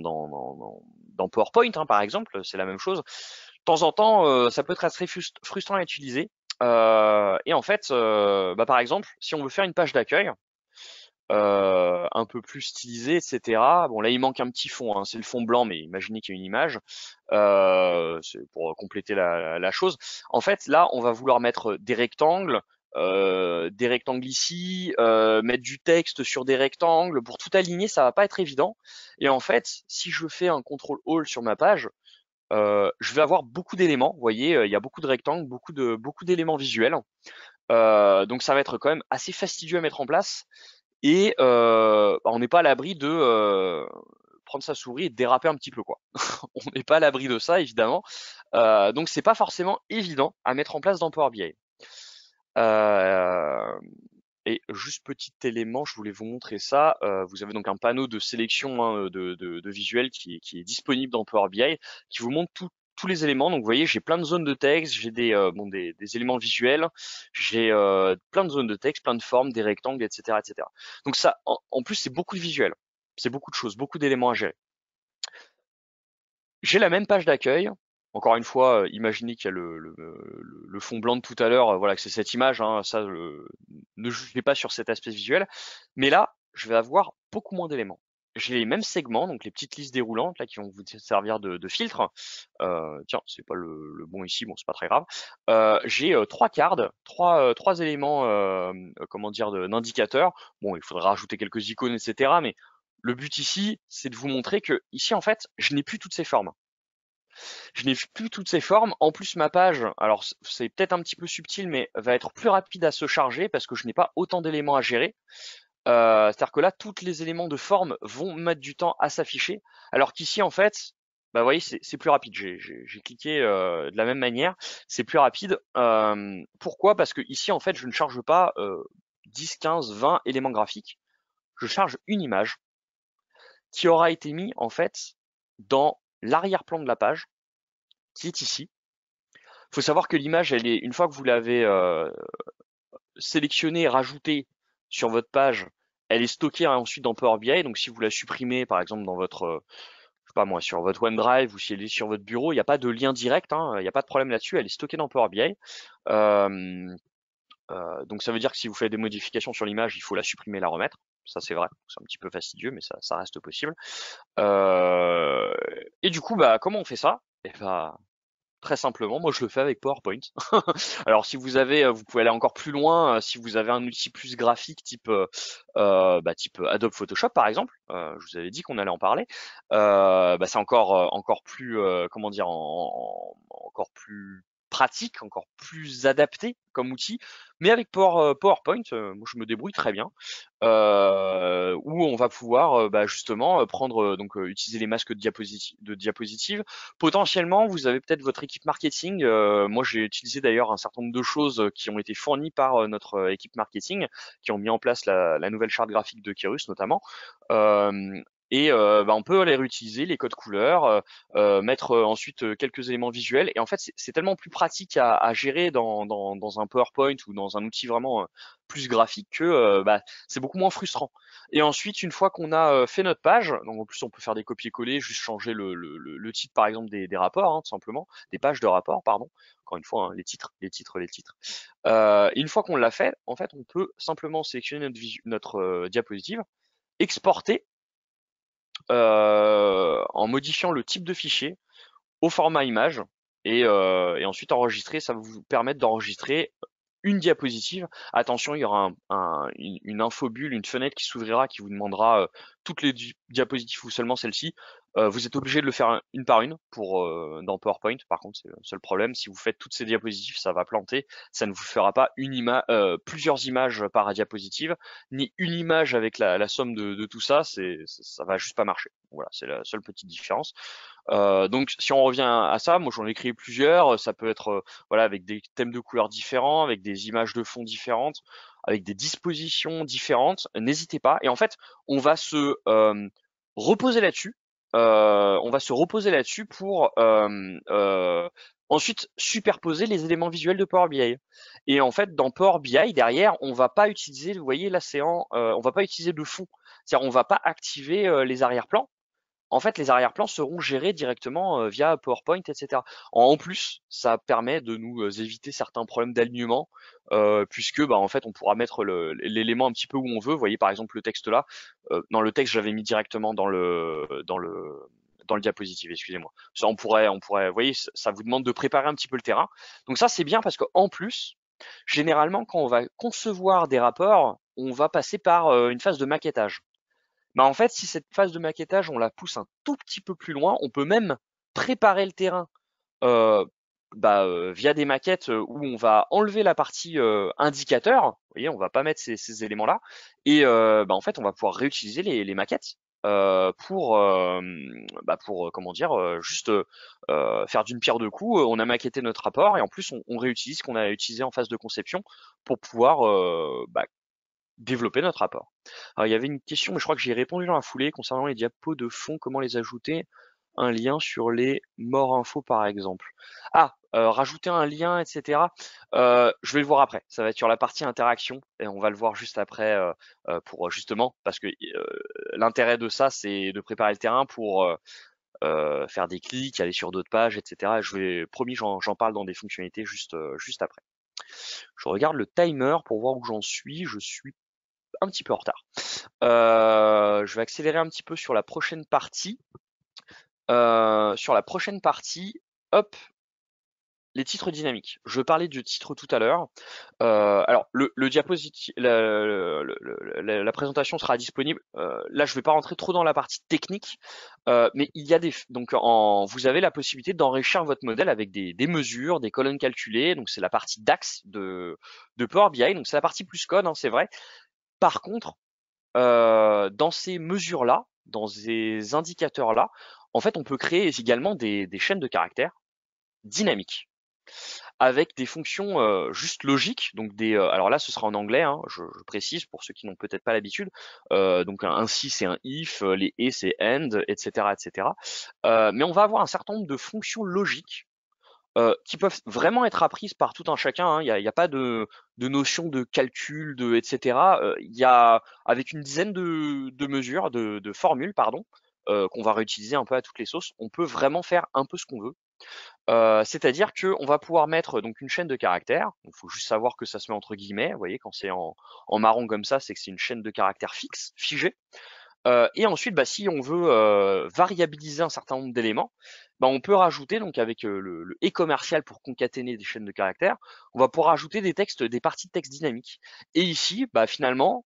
PowerPoint, hein, par exemple, c'est la même chose. De temps en temps, ça peut être assez frustrant à utiliser. Et en fait, par exemple, si on veut faire une page d'accueil un peu plus stylisé, etc. Bon là il manque un petit fond, hein, c'est le fond blanc, mais imaginez qu'il y a une image, c'est pour compléter la chose. En fait là on va vouloir mettre des rectangles ici, mettre du texte sur des rectangles, pour tout aligner ça va pas être évident. Et en fait si je fais un contrôle all sur ma page, je vais avoir beaucoup d'éléments, vous voyez, il y a beaucoup de rectangles, beaucoup d'éléments visuels. Donc ça va être quand même assez fastidieux à mettre en place. Et on n'est pas à l'abri de prendre sa souris et de déraper un petit peu, quoi. On n'est pas à l'abri de ça, évidemment. Donc c'est pas forcément évident à mettre en place dans Power BI. Euh, et juste petit élément, je voulais vous montrer ça. Vous avez donc un panneau de sélection, hein, de visuels qui est disponible dans Power BI, qui vous montre tous les éléments. Donc vous voyez, j'ai plein de zones de texte, j'ai des éléments visuels, j'ai plein de zones de texte, plein de formes, des rectangles, etc., etc. Donc ça, en plus, c'est beaucoup de visuels, c'est beaucoup de choses, beaucoup d'éléments à gérer. J'ai la même page d'accueil. Encore une fois, imaginez qu'il y a le fond blanc de tout à l'heure, voilà, que c'est cette image, hein, ça, ne jugez pas sur cet aspect visuel. Mais là, je vais avoir beaucoup moins d'éléments. J'ai les mêmes segments, donc les petites listes déroulantes là qui vont vous servir de filtre. Tiens, c'est pas le bon ici, bon c'est pas très grave. J'ai trois cards, trois éléments, comment dire, d'indicateurs. Bon, il faudra rajouter quelques icônes, etc. Mais le but ici, c'est de vous montrer que ici en fait, je n'ai plus toutes ces formes. Je n'ai plus toutes ces formes. En plus, ma page, alors c'est peut-être un petit peu subtil, mais va être plus rapide à se charger parce que je n'ai pas autant d'éléments à gérer. C'est-à-dire que là, tous les éléments de forme vont mettre du temps à s'afficher, alors qu'ici, en fait, bah, vous voyez, c'est plus rapide. J'ai cliqué de la même manière, c'est plus rapide. Pourquoi? Parce que ici, en fait, je ne charge pas 10, 15, 20 éléments graphiques. Je charge une image qui aura été mise, en fait, dans l'arrière-plan de la page, qui est ici. Il faut savoir que l'image, elle est, une fois que vous l'avez sélectionnée et rajoutée sur votre page, elle est stockée ensuite dans Power BI. Donc si vous la supprimez, par exemple, dans votre, je sais pas moi, sur votre OneDrive ou si elle est sur votre bureau, il n'y a pas de lien direct, hein, il n'y a pas de problème là-dessus, elle est stockée dans Power BI. Euh, donc ça veut dire que si vous faites des modifications sur l'image, il faut la supprimer et la remettre. Ça c'est vrai, c'est un petit peu fastidieux, mais ça reste possible. Euh, et du coup, bah comment on fait ça? Eh bah, très simplement, moi je le fais avec PowerPoint. Alors si vous avez, vous pouvez aller encore plus loin, si vous avez un outil plus graphique type Adobe Photoshop par exemple, je vous avais dit qu'on allait en parler, c'est encore plus, comment dire, encore plus pratique, encore plus adapté comme outil, mais avec PowerPoint, moi je me débrouille très bien, où on va pouvoir justement prendre utiliser les masques de diapositives. Potentiellement, vous avez peut-être votre équipe marketing. Moi, j'ai utilisé d'ailleurs un certain nombre de choses qui ont été fournies par notre équipe marketing, qui ont mis en place la nouvelle charte graphique de Kérus notamment. Euh, on peut les réutiliser, les codes couleurs, mettre ensuite quelques éléments visuels. Et en fait, c'est tellement plus pratique à gérer dans un PowerPoint ou dans un outil vraiment plus graphique que c'est beaucoup moins frustrant. Et ensuite, une fois qu'on a fait notre page, donc en plus on peut faire des copier-coller, juste changer le titre par exemple des rapports, hein, tout simplement, des pages de rapports, pardon. Encore une fois, hein, les titres. Une fois qu'on l'a fait, en fait, on peut simplement sélectionner notre diapositive, exporter en modifiant le type de fichier au format image et ensuite enregistrer. Ça va vous permettre d'enregistrer une diapositive. Attention, il y aura une infobulle, une fenêtre qui s'ouvrira qui vous demandera toutes les diapositives ou seulement celle-ci. Vous êtes obligé de le faire une par une dans PowerPoint. Par contre, c'est le seul problème. Si vous faites toutes ces diapositives, ça va planter. Ça ne vous fera pas plusieurs images par diapositive, ni une image avec la somme de tout ça. Ça va juste pas marcher. Voilà, c'est la seule petite différence. Donc si on revient à ça, moi j'en ai créé plusieurs. Ça peut être voilà avec des thèmes de couleurs différents, avec des images de fond différentes, avec des dispositions différentes. N'hésitez pas. Et en fait, on va se reposer là-dessus. On va se reposer là-dessus pour ensuite superposer les éléments visuels de Power BI. Et en fait, dans Power BI, derrière, on va pas utiliser, vous voyez, là c'est on va pas utiliser de fond. C'est-à-dire, on va pas activer les arrière-plans. En fait, les arrière-plans seront gérés directement via PowerPoint, etc. En plus, ça permet de nous éviter certains problèmes d'alignement, puisque bah, en fait, on pourra mettre l'élément un petit peu où on veut. Vous voyez, par exemple, le texte là. Dans le texte, j'avais mis directement dans le diapositive, excusez-moi. Ça, vous voyez, ça vous demande de préparer un petit peu le terrain. Donc ça, c'est bien parce qu'en plus, généralement, quand on va concevoir des rapports, on va passer par une phase de maquettage. Bah, en fait, si cette phase de maquettage, on la pousse un tout petit peu plus loin, on peut même préparer le terrain euh, via des maquettes où on va enlever la partie indicateur. Vous voyez, on va pas mettre ces éléments-là. Et en fait, on va pouvoir réutiliser les maquettes pour comment dire, juste faire d'une pierre deux coups. On a maquetté notre rapport et en plus, on réutilise ce qu'on a utilisé en phase de conception pour pouvoir développer notre rapport. Alors, il y avait une question, mais je crois que j'y ai répondu dans la foulée concernant les diapos de fond, comment les ajouter, un lien sur les morts info par exemple. Ah, rajouter un lien, etc. Je vais le voir après. Ça va être sur la partie interaction et on va le voir juste après pour justement parce que l'intérêt de ça, c'est de préparer le terrain pour faire des clics, aller sur d'autres pages, etc. Promis, j'en parle dans des fonctionnalités juste après. Je regarde le timer pour voir où j'en suis. Je suis un petit peu en retard. Je vais accélérer un petit peu sur la prochaine partie. Hop, les titres dynamiques. Je parlais du titre tout à l'heure. Alors, le diapositive, la présentation sera disponible. Là, je ne vais pas rentrer trop dans la partie technique, mais il y a vous avez la possibilité d'enrichir votre modèle avec des mesures, des colonnes calculées. Donc, c'est la partie DAX de Power BI. Donc, c'est la partie plus code, hein, c'est vrai. Par contre, dans ces mesures-là, dans ces indicateurs-là, en fait, on peut créer également des chaînes de caractères dynamiques avec des fonctions juste logiques. Donc alors là, ce sera en anglais, hein, je précise pour ceux qui n'ont peut-être pas l'habitude. Donc un si c'est un if, les et c'est and, etc., etc. Mais on va avoir un certain nombre de fonctions logiques qui peuvent vraiment être apprises par tout un chacun, hein. Il y a pas de notion de calcul, etc. Il y a avec une dizaine de mesures, de formules, pardon, qu'on va réutiliser un peu à toutes les sauces, on peut vraiment faire un peu ce qu'on veut. C'est-à-dire qu'on va pouvoir mettre donc une chaîne de caractères. Il faut juste savoir que ça se met entre guillemets. Vous voyez, quand c'est en marron comme ça, c'est que c'est une chaîne de caractères fixe, figée. Et ensuite, si on veut variabiliser un certain nombre d'éléments, on peut rajouter donc avec le et commercial pour concaténer des chaînes de caractères, on va pouvoir ajouter des parties de texte dynamiques. Et ici, finalement,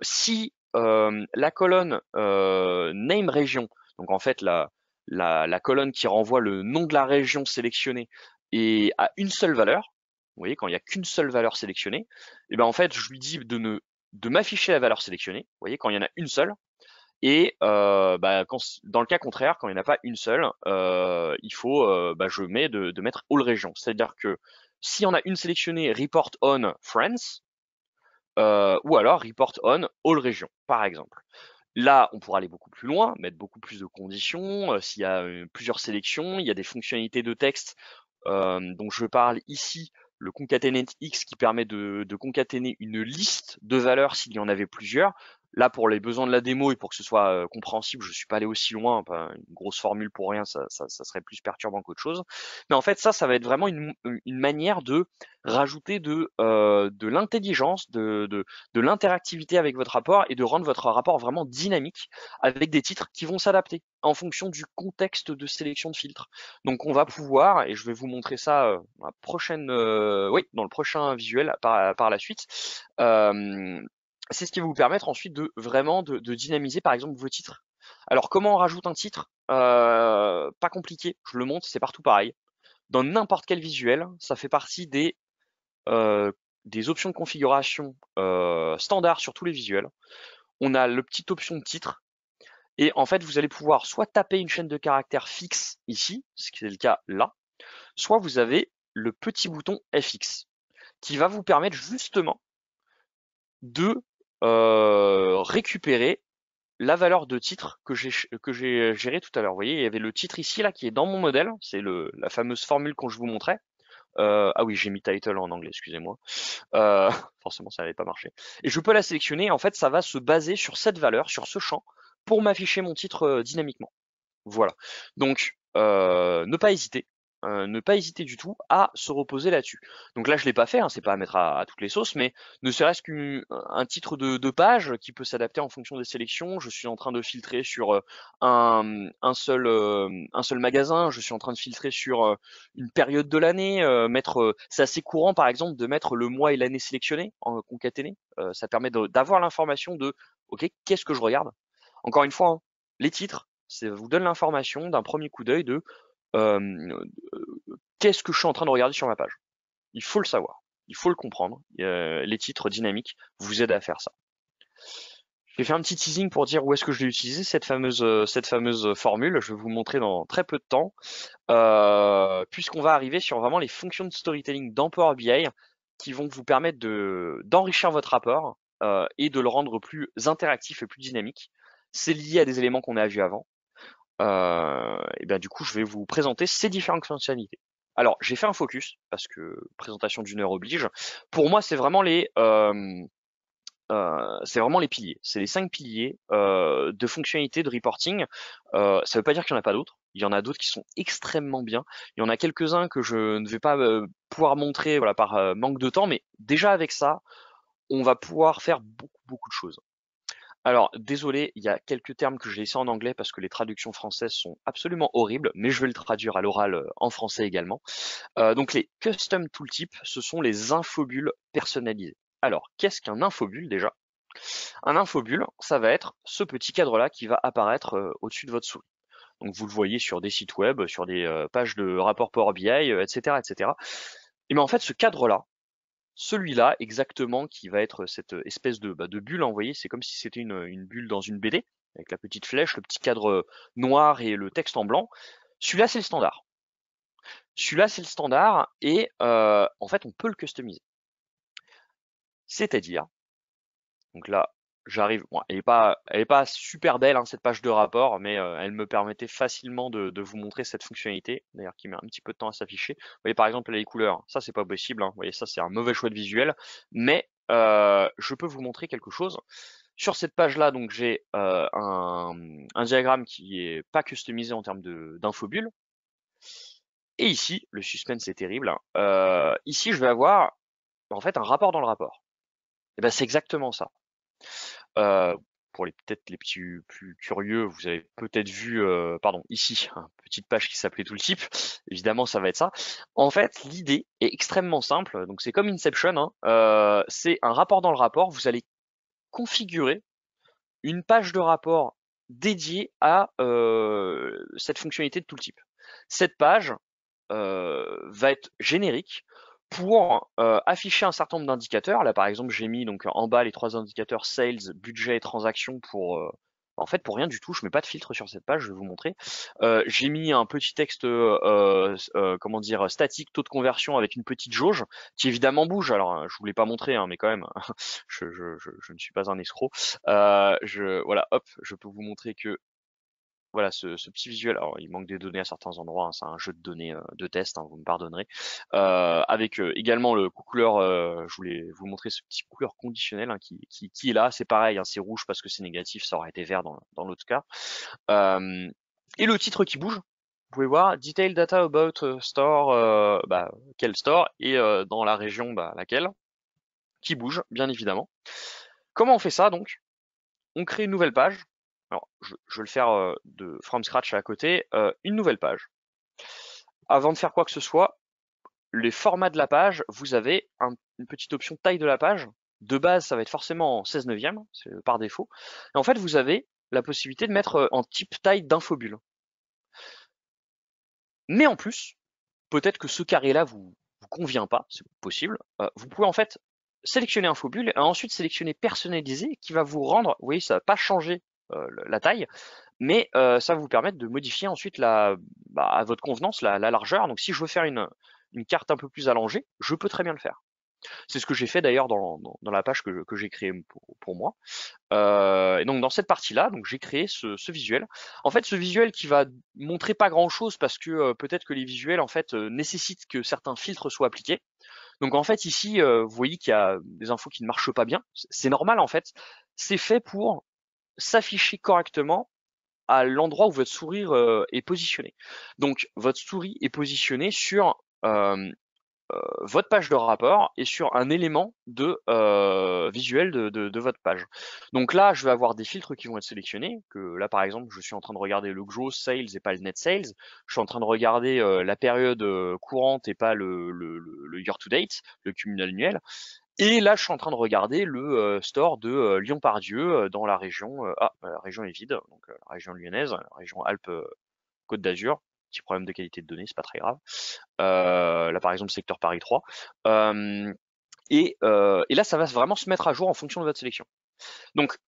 si la colonne name région, donc en fait la colonne qui renvoie le nom de la région sélectionnée et à une seule valeur, vous voyez, quand il n'y a qu'une seule valeur sélectionnée, et en fait, je lui dis de m'afficher la valeur sélectionnée, vous voyez, quand il y en a une seule, et dans le cas contraire, quand il n'y en a pas une seule, il faut, je mets de mettre all region. C'est-à-dire que si on a une sélectionnée, report on France, ou alors report on all region, par exemple. Là, on pourra aller beaucoup plus loin, mettre beaucoup plus de conditions. S'il y a plusieurs sélections, il y a des fonctionnalités de texte dont je parle ici, le concatenate X qui permet de concaténer une liste de valeurs s'il y en avait plusieurs. Là, pour les besoins de la démo et pour que ce soit compréhensible, je suis pas allé aussi loin. Une grosse formule pour rien, ça serait plus perturbant qu'autre chose. Mais en fait, ça va être vraiment une manière de rajouter de l'intelligence, de l'interactivité avec votre rapport et de rendre votre rapport vraiment dynamique avec des titres qui vont s'adapter en fonction du contexte de sélection de filtres. Donc on va pouvoir, et je vais vous montrer ça dans le prochain visuel par la suite, c'est ce qui va vous permettre ensuite de vraiment de dynamiser par exemple vos titres. Alors comment on rajoute un titre? Pas compliqué, je le montre, c'est partout pareil. Dans n'importe quel visuel, ça fait partie des options de configuration standard sur tous les visuels. On a le petite option de titre, et en fait vous allez pouvoir soit taper une chaîne de caractères fixe ici, ce qui est le cas là, soit vous avez le petit bouton FX qui va vous permettre justement de récupérer la valeur de titre que j'ai géré tout à l'heure. Vous voyez, il y avait le titre ici là qui est dans mon modèle, c'est la fameuse formule que je vous montrais. Ah oui, j'ai mis title en anglais, excusez-moi. Forcément, ça n'avait pas marché. Et je peux la sélectionner. En fait, ça va se baser sur cette valeur, sur ce champ, pour m'afficher mon titre dynamiquement. Voilà. Donc, ne pas hésiter du tout à se reposer là-dessus. Donc là, je l'ai pas fait, hein, c'est pas à mettre à toutes les sauces, mais ne serait-ce qu'un titre de page qui peut s'adapter en fonction des sélections. Je suis en train de filtrer sur un seul magasin. Je suis en train de filtrer sur une période de l'année. C'est assez courant, par exemple, de mettre le mois et l'année sélectionnés en concaténé. Ça permet d'avoir l'information de, ok, qu'est-ce que je regarde? Encore une fois, hein, les titres, ça vous donne l'information d'un premier coup d'œil de euh, qu'est-ce que je suis en train de regarder sur ma page. Il faut le savoir, il faut le comprendre. Les titres dynamiques vous aident à faire ça. J'ai fait un petit teasing pour dire où est-ce que je l'ai utilisé, cette fameuse formule. Je vais vous montrer dans très peu de temps, puisqu'on va arriver sur vraiment les fonctions de storytelling dans Power BI qui vont vous permettre d'enrichir votre rapport et de le rendre plus interactif et plus dynamique. C'est lié à des éléments qu'on a vus avant. Et bien du coup, je vais vous présenter ces différentes fonctionnalités. Alors, j'ai fait un focus parce que présentation d'une heure oblige. Pour moi, c'est vraiment les piliers. C'est les 5 piliers de fonctionnalités de reporting. Ça ne veut pas dire qu'il n'y en a pas d'autres. Il y en a d'autres qui sont extrêmement bien. Il y en a quelques-uns que je ne vais pas pouvoir montrer, voilà, par manque de temps, mais déjà avec ça, on va pouvoir faire beaucoup de choses. Alors, désolé, il y a quelques termes que j'ai laissés en anglais parce que les traductions françaises sont absolument horribles, mais je vais le traduire à l'oral en français également. Donc les custom tooltips, ce sont les infobules personnalisées. Alors, qu'est-ce qu'un infobule déjà? Un infobule, ça va être ce petit cadre-là qui va apparaître au-dessus de votre souris. Donc vous le voyez sur des sites web, sur des pages de rapports Power BI, etc., etc. Et bien en fait, ce cadre-là, celui-là exactement, qui va être cette espèce de bulle envoyée, c'est comme si c'était une bulle dans une BD, avec la petite flèche, le petit cadre noir et le texte en blanc. Celui-là, c'est le standard. Celui-là, c'est le standard et en fait, on peut le customiser. C'est-à-dire, donc là, j'arrive, bon, elle est pas super belle hein, cette page de rapport, mais elle me permettait facilement de vous montrer cette fonctionnalité, d'ailleurs qui met un petit peu de temps à s'afficher. Vous voyez par exemple les couleurs, ça c'est pas possible, hein. Vous voyez ça c'est un mauvais choix de visuel, mais je peux vous montrer quelque chose. Sur cette page-là, donc j'ai un diagramme qui est pas customisé en termes d'infobulle. Et ici, le suspense est terrible, hein. Ici, je vais avoir en fait un rapport dans le rapport. Et ben c'est exactement ça. Euh, pour peut-être les petits plus curieux, vous avez peut-être vu, pardon, ici, une petite page qui s'appelait Tooltip. Évidemment, ça va être ça. En fait, l'idée est extrêmement simple. Donc, c'est comme Inception, hein. C'est un rapport dans le rapport. Vous allez configurer une page de rapport dédiée à cette fonctionnalité de Tooltip. Cette page va être générique pour afficher un certain nombre d'indicateurs. Là, par exemple, j'ai mis donc en bas les 3 indicateurs sales, budget et transactions pour en fait pour rien du tout. Je mets pas de filtre sur cette page. Je vais vous montrer. J'ai mis un petit texte comment dire statique, taux de conversion avec une petite jauge qui évidemment bouge. Alors, je vous l'ai pas montré, hein, mais quand même, je ne suis pas un escroc. Voilà, hop, je peux vous montrer que voilà, ce petit visuel, alors il manque des données à certains endroits, hein, c'est un jeu de données de test, hein, vous me pardonnerez. Avec également le couleur, je voulais vous montrer ce petit couleur conditionnel hein, qui est là, c'est pareil, hein, c'est rouge parce que c'est négatif, ça aurait été vert dans l'autre cas. Et le titre qui bouge, vous pouvez voir Detail Data About Store, quel store, et dans la région, laquelle, qui bouge, bien évidemment. Comment on fait ça donc? On crée une nouvelle page. Alors, je vais le faire de from scratch à côté. Une nouvelle page. Avant de faire quoi que ce soit, les formats de la page, vous avez une petite option taille de la page. De base, ça va être forcément en 16 neuvième, c'est par défaut. Et en fait, vous avez la possibilité de mettre en type taille d'infobulle. Mais en plus, peut-être que ce carré-là vous convient pas, c'est possible. Vous pouvez en fait sélectionner Infobulle et ensuite sélectionner personnaliser qui va vous rendre, vous voyez, ça va pas changer la taille, mais ça va vous permettre de modifier ensuite à votre convenance la largeur. Donc si je veux faire une carte un peu plus allongée, je peux très bien le faire. C'est ce que j'ai fait d'ailleurs dans la page que j'ai créée pour moi. Et donc dans cette partie-là, donc j'ai créé ce visuel. En fait, ce visuel qui va montrer pas grand-chose parce que peut-être que les visuels en fait nécessitent que certains filtres soient appliqués. Donc en fait ici, vous voyez qu'il y a des infos qui ne marchent pas bien. C'est normal en fait. C'est fait pour s'afficher correctement à l'endroit où votre souris est positionnée. Donc votre souris est positionnée sur votre page de rapport et sur un élément de visuel de votre page. Donc là, je vais avoir des filtres qui vont être sélectionnés. Que là, par exemple, je suis en train de regarder le gross sales et pas le net sales. Je suis en train de regarder la période courante et pas le year to date, le cumul annuel. Et là, je suis en train de regarder le store de Lyon-Pardieu dans la région. La région est vide, donc la région lyonnaise, la région Alpes-Côte d'Azur. Petit problème de qualité de données, c'est pas très grave. Là, par exemple, secteur Paris 3. Et là, ça va vraiment se mettre à jour en fonction de votre sélection. Donc,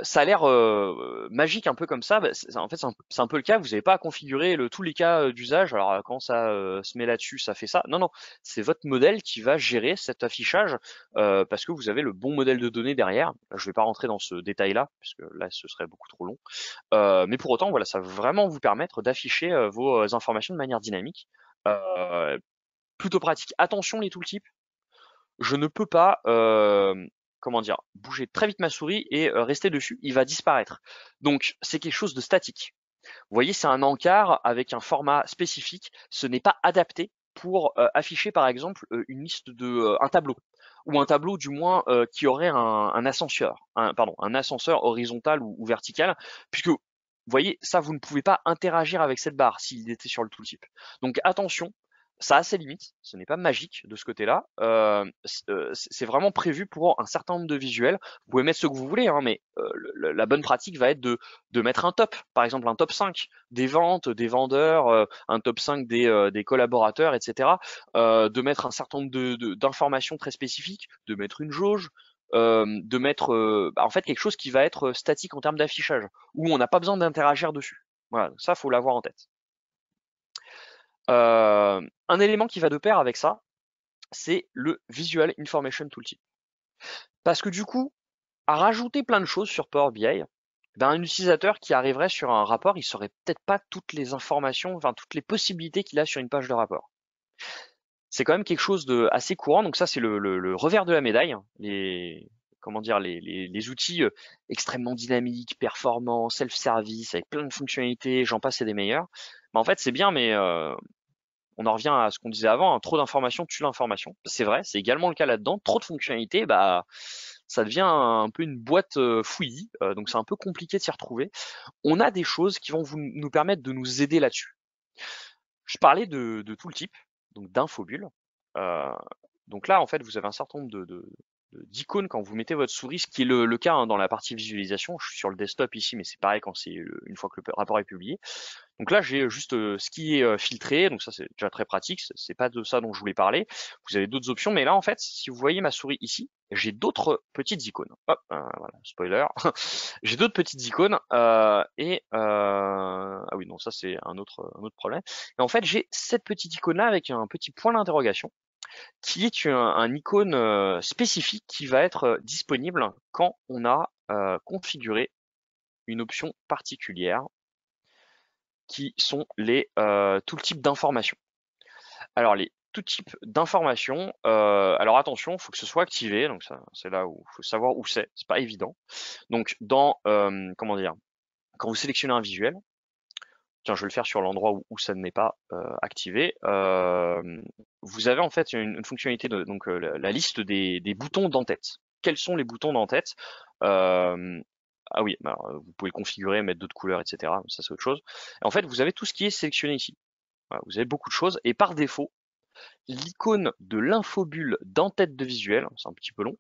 ça a l'air magique un peu comme ça. En fait, c'est un peu le cas. Vous n'avez pas à configurer tous les cas d'usage. Alors, quand ça se met là-dessus, ça fait ça. Non, non, c'est votre modèle qui va gérer cet affichage parce que vous avez le bon modèle de données derrière. Je ne vais pas rentrer dans ce détail-là, puisque là, ce serait beaucoup trop long. Mais pour autant, voilà, ça va vraiment vous permettre d'afficher vos informations de manière dynamique. Euh, Plutôt pratique. Attention les tooltips, je ne peux pas, comment dire, bouger très vite ma souris et rester dessus, il va disparaître. Donc c'est quelque chose de statique. Vous voyez, c'est un encart avec un format spécifique, ce n'est pas adapté pour afficher par exemple une liste un tableau ou un tableau du moins qui aurait un ascenseur, un ascenseur horizontal ou vertical, puisque vous voyez, ça vous ne pouvez pas interagir avec cette barre s'il était sur le tooltip. Donc attention, ça a ses limites, ce n'est pas magique de ce côté-là. C'est vraiment prévu pour un certain nombre de visuels. Vous pouvez mettre ce que vous voulez, hein, mais la bonne pratique va être de mettre un top, par exemple un top 5 des ventes, des vendeurs, un top 5 des collaborateurs, etc. De mettre un certain nombre d'informations très spécifiques, de mettre une jauge, de mettre en fait quelque chose qui va être statique en termes d'affichage, où on n'a pas besoin d'interagir dessus. Voilà, ça faut l'avoir en tête. Un élément qui va de pair avec ça, c'est le Visual Information Tooltip. Parce que du coup, à rajouter plein de choses sur Power BI, ben un utilisateur qui arriverait sur un rapport, il saurait peut-être pas toutes les informations, enfin toutes les possibilités qu'il a sur une page de rapport. C'est quand même quelque chose de assez courant, donc ça c'est le revers de la médaille. Les outils extrêmement dynamiques, performants, self-service, avec plein de fonctionnalités, j'en passe et des meilleurs. Ben, en fait c'est bien, mais on en revient à ce qu'on disait avant, hein, trop d'informations tue l'information. C'est vrai, c'est également le cas là-dedans. Trop de fonctionnalités, bah ça devient un peu une boîte fouillis, donc c'est un peu compliqué de s'y retrouver. On a des choses qui vont nous permettre de nous aider là-dessus. Je parlais de tooltip, donc d'infobulle. Euh, donc là, en fait, vous avez un certain nombre d'icônes quand vous mettez votre souris, ce qui est le cas hein, dans la partie visualisation. Je suis sur le desktop ici, mais c'est pareil quand c'est une fois que le rapport est publié. Donc là, j'ai juste ce qui est filtré, donc ça c'est déjà très pratique, c'est pas de ça dont je voulais parler. Vous avez d'autres options, mais là en fait, si vous voyez ma souris ici, j'ai d'autres petites icônes. Hop, voilà, spoiler. J'ai d'autres petites icônes ah oui non ça c'est un autre problème. Et en fait, j'ai cette petite icône là avec un petit point d'interrogation qui est un icône spécifique qui va être disponible quand on a configuré une option particulière qui sont les tout types d'informations. Alors les tout types d'informations, alors attention, il faut que ce soit activé, donc ça c'est là où il faut savoir où c'est pas évident. Donc dans comment dire, quand vous sélectionnez un visuel, tiens je vais le faire sur l'endroit où ça n'est pas activé, vous avez en fait une fonctionnalité de donc la liste des boutons d'en-tête. Quels sont les boutons d'en-tête ah oui, alors, vous pouvez le configurer, mettre d'autres couleurs, etc. Ça c'est autre chose. Et en fait, vous avez tout ce qui est sélectionné ici. Voilà, vous avez beaucoup de choses et par défaut, l'icône de l'infobulle d'en-tête de visuel, c'est un petit peu long,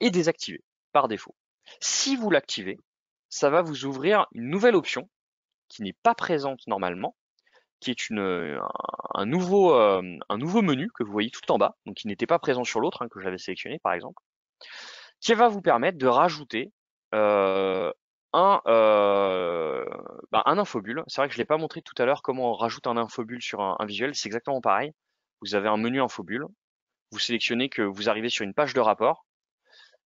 est désactivée par défaut. Si vous l'activez, ça va vous ouvrir une nouvelle option qui n'est pas présente normalement, qui est un nouveau menu que vous voyez tout en bas, donc qui n'était pas présent sur l'autre, hein, que j'avais sélectionné par exemple, qui va vous permettre de rajouter euh, un infobule. C'est vrai que je ne l'ai pas montré tout à l'heure comment on rajoute un infobule sur un visuel, c'est exactement pareil. Vous avez un menu infobule, vous sélectionnez que vous arrivez sur une page de rapport,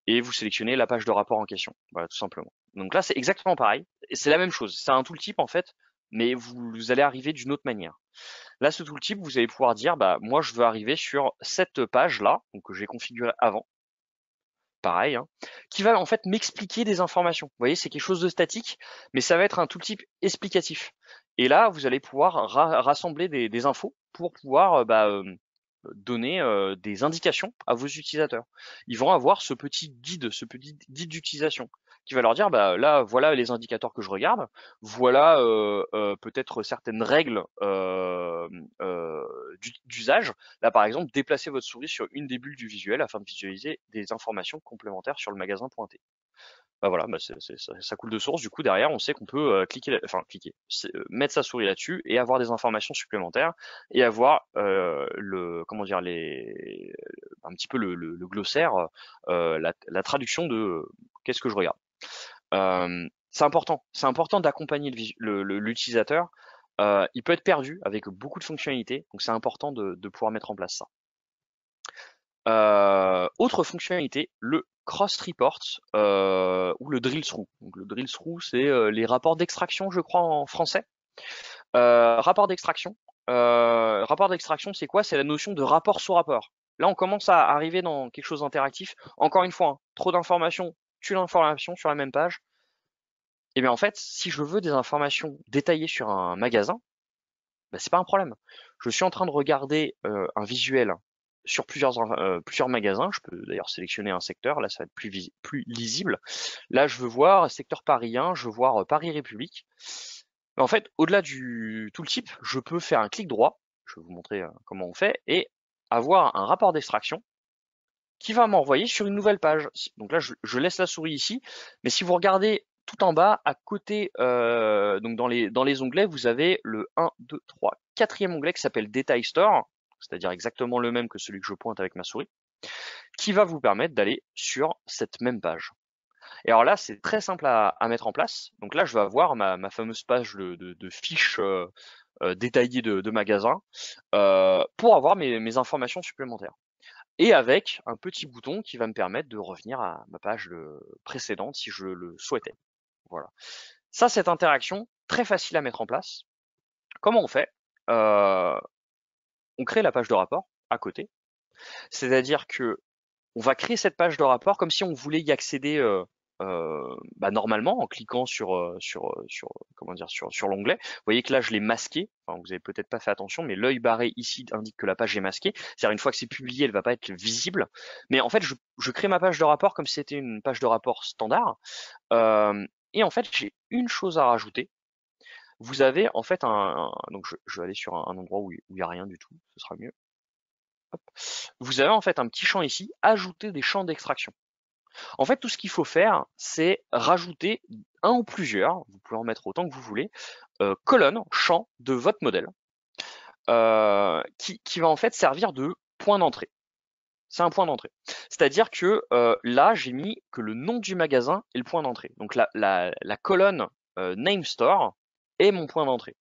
et vous sélectionnez la page de rapport en question. Voilà, tout simplement. Donc là, c'est exactement pareil. Et c'est la même chose. C'est un tooltip en fait, mais vous allez arriver d'une autre manière. Là, ce tooltip, vous allez pouvoir dire, bah, moi, je veux arriver sur cette page-là, donc que j'ai configurée avant, pareil, hein, qui va en fait m'expliquer des informations. Vous voyez, c'est quelque chose de statique, mais ça va être un tooltip explicatif. Et là, vous allez pouvoir rassembler des infos pour pouvoir donner des indications à vos utilisateurs. Ils vont avoir ce petit guide d'utilisation qui va leur dire bah là voilà les indicateurs que je regarde, voilà peut-être certaines règles d'usage. Là par exemple, déplacez votre souris sur une des bulles du visuel afin de visualiser des informations complémentaires sur le magasin pointé. Bah voilà, bah ça coule de source. Du coup, derrière, on sait qu'on peut mettre sa souris là-dessus et avoir des informations supplémentaires et avoir comment dire, un petit peu le glossaire, la traduction de qu'est-ce que je regarde. C'est important d'accompagner l'utilisateur. Il peut être perdu avec beaucoup de fonctionnalités, donc c'est important de pouvoir mettre en place ça. Autre fonctionnalité, le cross report ou le drill through. Donc le drill through, c'est les rapports d'extraction, je crois en français. Rapport d'extraction. Rapport d'extraction, c'est quoi? C'est la notion de rapport sous rapport. Là, on commence à arriver dans quelque chose d'interactif. Encore une fois, hein, trop d'informations, tue l'information sur la même page. Et bien en fait, si je veux des informations détaillées sur un magasin, bah, c'est pas un problème. Je suis en train de regarder un visuel sur plusieurs magasins. Je peux d'ailleurs sélectionner un secteur. Là, ça va être plus lisible. Là, je veux voir secteur parisien. Je veux voir Paris République. Mais en fait, au-delà du tooltip, je peux faire un clic droit. Je vais vous montrer comment on fait et avoir un rapport d'extraction qui va m'envoyer sur une nouvelle page. Donc là, je laisse la souris ici, mais si vous regardez tout en bas, à côté, donc dans les onglets, vous avez le 1, 2, 3, quatrième onglet qui s'appelle Detail Store, c'est-à-dire exactement le même que celui que je pointe avec ma souris, qui va vous permettre d'aller sur cette même page. Et alors là, c'est très simple à mettre en place. Donc là, je vais avoir ma fameuse page de fiches détaillées de magasins pour avoir mes informations supplémentaires et avec un petit bouton qui va me permettre de revenir à ma page précédente si je le souhaitais. Voilà. Ça, cette interaction, très facile à mettre en place. Comment on fait? On crée la page de rapport à côté. C'est-à-dire que on va créer cette page de rapport comme si on voulait y accéder normalement en cliquant sur l'onglet. Vous voyez que là je l'ai masqué. Enfin, vous avez peut-être pas fait attention, mais l'œil barré ici indique que la page est masquée. C'est-à-dire une fois que c'est publié, elle va pas être visible. Mais en fait, je crée ma page de rapport comme si c'était une page de rapport standard. Et en fait, j'ai une chose à rajouter. Vous avez en fait donc je vais aller sur un endroit où il y a rien du tout, ce sera mieux. Hop. Vous avez en fait un petit champ ici, ajouter des champs d'extraction. En fait, tout ce qu'il faut faire, c'est rajouter un ou plusieurs, vous pouvez en mettre autant que vous voulez, colonnes, champs de votre modèle, qui va en fait servir de point d'entrée. C'est un point d'entrée. C'est-à-dire que là, j'ai mis que le nom du magasin est le point d'entrée. Donc la colonne Name Store est mon point d'entrée.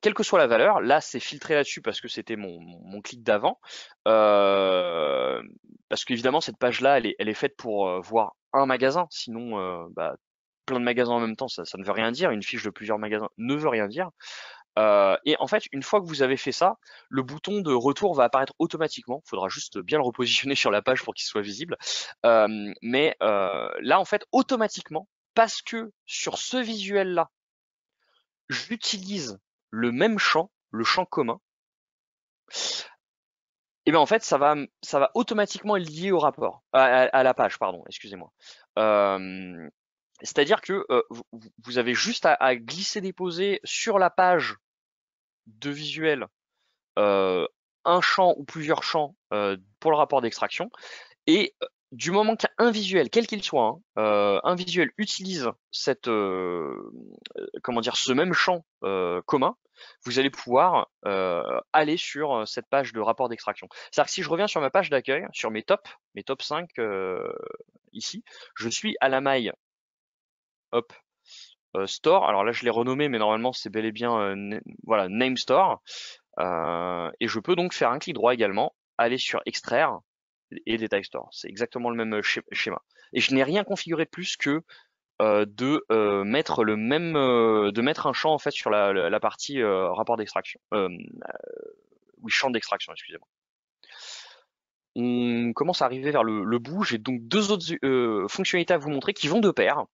Quelle que soit la valeur, là c'est filtré là-dessus parce que c'était mon clic d'avant. Parce qu'évidemment cette page-là, elle est faite pour voir un magasin, sinon plein de magasins en même temps, ça ne veut rien dire. Une fiche de plusieurs magasins ne veut rien dire. Et en fait, une fois que vous avez fait ça, le bouton de retour va apparaître automatiquement. Il faudra juste bien le repositionner sur la page pour qu'il soit visible. Mais là, en fait, automatiquement, parce que sur ce visuel-là, j'utilise le même champ, le champ commun, et bien en fait, ça va automatiquement être lié au rapport, à la page, pardon, excusez-moi. C'est-à-dire que vous avez juste à glisser-déposer sur la page de visuel un champ ou plusieurs champs pour le rapport d'extraction, et du moment qu'un visuel, quel qu'il soit, hein, un visuel utilise cette, comment dire, ce même champ commun, vous allez pouvoir aller sur cette page de rapport d'extraction. C'est-à-dire que si je reviens sur ma page d'accueil, sur mes top 5 ici, je suis à la maille, hop, store. Alors là, je l'ai renommé, mais normalement, c'est bel et bien, voilà, name store. Et je peux donc faire un clic droit également, aller sur extraire et Detail Store. C'est exactement le même schéma. Et je n'ai rien configuré de plus que de mettre le même, de mettre un champ en fait sur la partie rapport d'extraction, oui champ d'extraction, excusez-moi. On commence à arriver vers le bout. J'ai donc deux autres fonctionnalités à vous montrer qui vont de pair,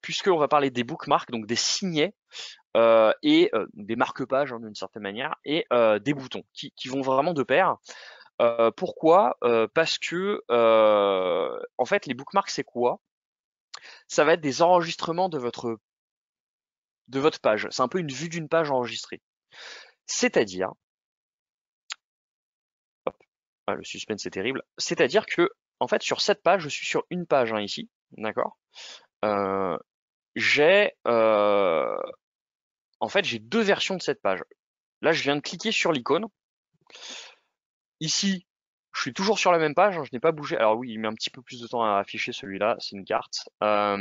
puisqu'on va parler des bookmarks, donc des signets et des marque-pages hein, d'une certaine manière, et des boutons qui vont vraiment de pair. Pourquoi? Parce que en fait, les bookmarks, c'est quoi? Ça va être des enregistrements de votre page. C'est un peu une vue d'une page enregistrée. C'est-à-dire, hop, ah, le suspense c'est terrible. C'est-à-dire que, en fait, sur cette page, je suis sur une page hein, ici, d'accord? Euh, j'ai, en fait, j'ai deux versions de cette page. Là, je viens de cliquer sur l'icône. Ici, je suis toujours sur la même page, hein, je n'ai pas bougé. Alors oui, il met un petit peu plus de temps à afficher celui-là, c'est une carte. En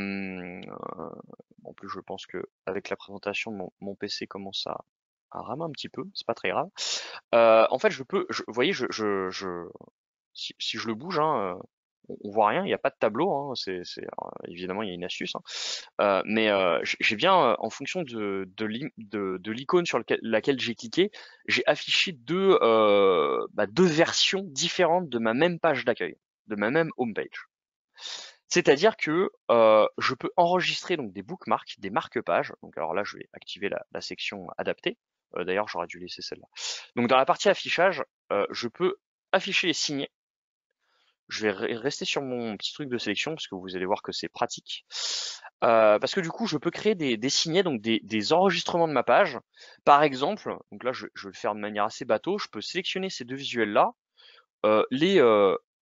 plus, je pense que avec la présentation, mon PC commence à ramer un petit peu, c'est pas très grave. En fait, vous voyez, si je le bouge, hein, on voit rien, il n'y a pas de tableau. Hein, alors, évidemment, il y a une astuce. Hein. Mais j'ai bien, en fonction de l'icône sur laquelle j'ai cliqué, j'ai affiché deux versions différentes de ma même page d'accueil, de ma même homepage. C'est-à-dire que je peux enregistrer donc des bookmarks, des marque-pages. Donc alors là, je vais activer la section adaptée. D'ailleurs, j'aurais dû laisser celle-là. Donc dans la partie affichage, je peux afficher les signets. Je vais rester sur mon petit truc de sélection parce que vous allez voir que c'est pratique. Parce que du coup, je peux créer des signets, donc des enregistrements de ma page. Par exemple, donc là, je vais le faire de manière assez bateau. Je peux sélectionner ces deux visuels-là, les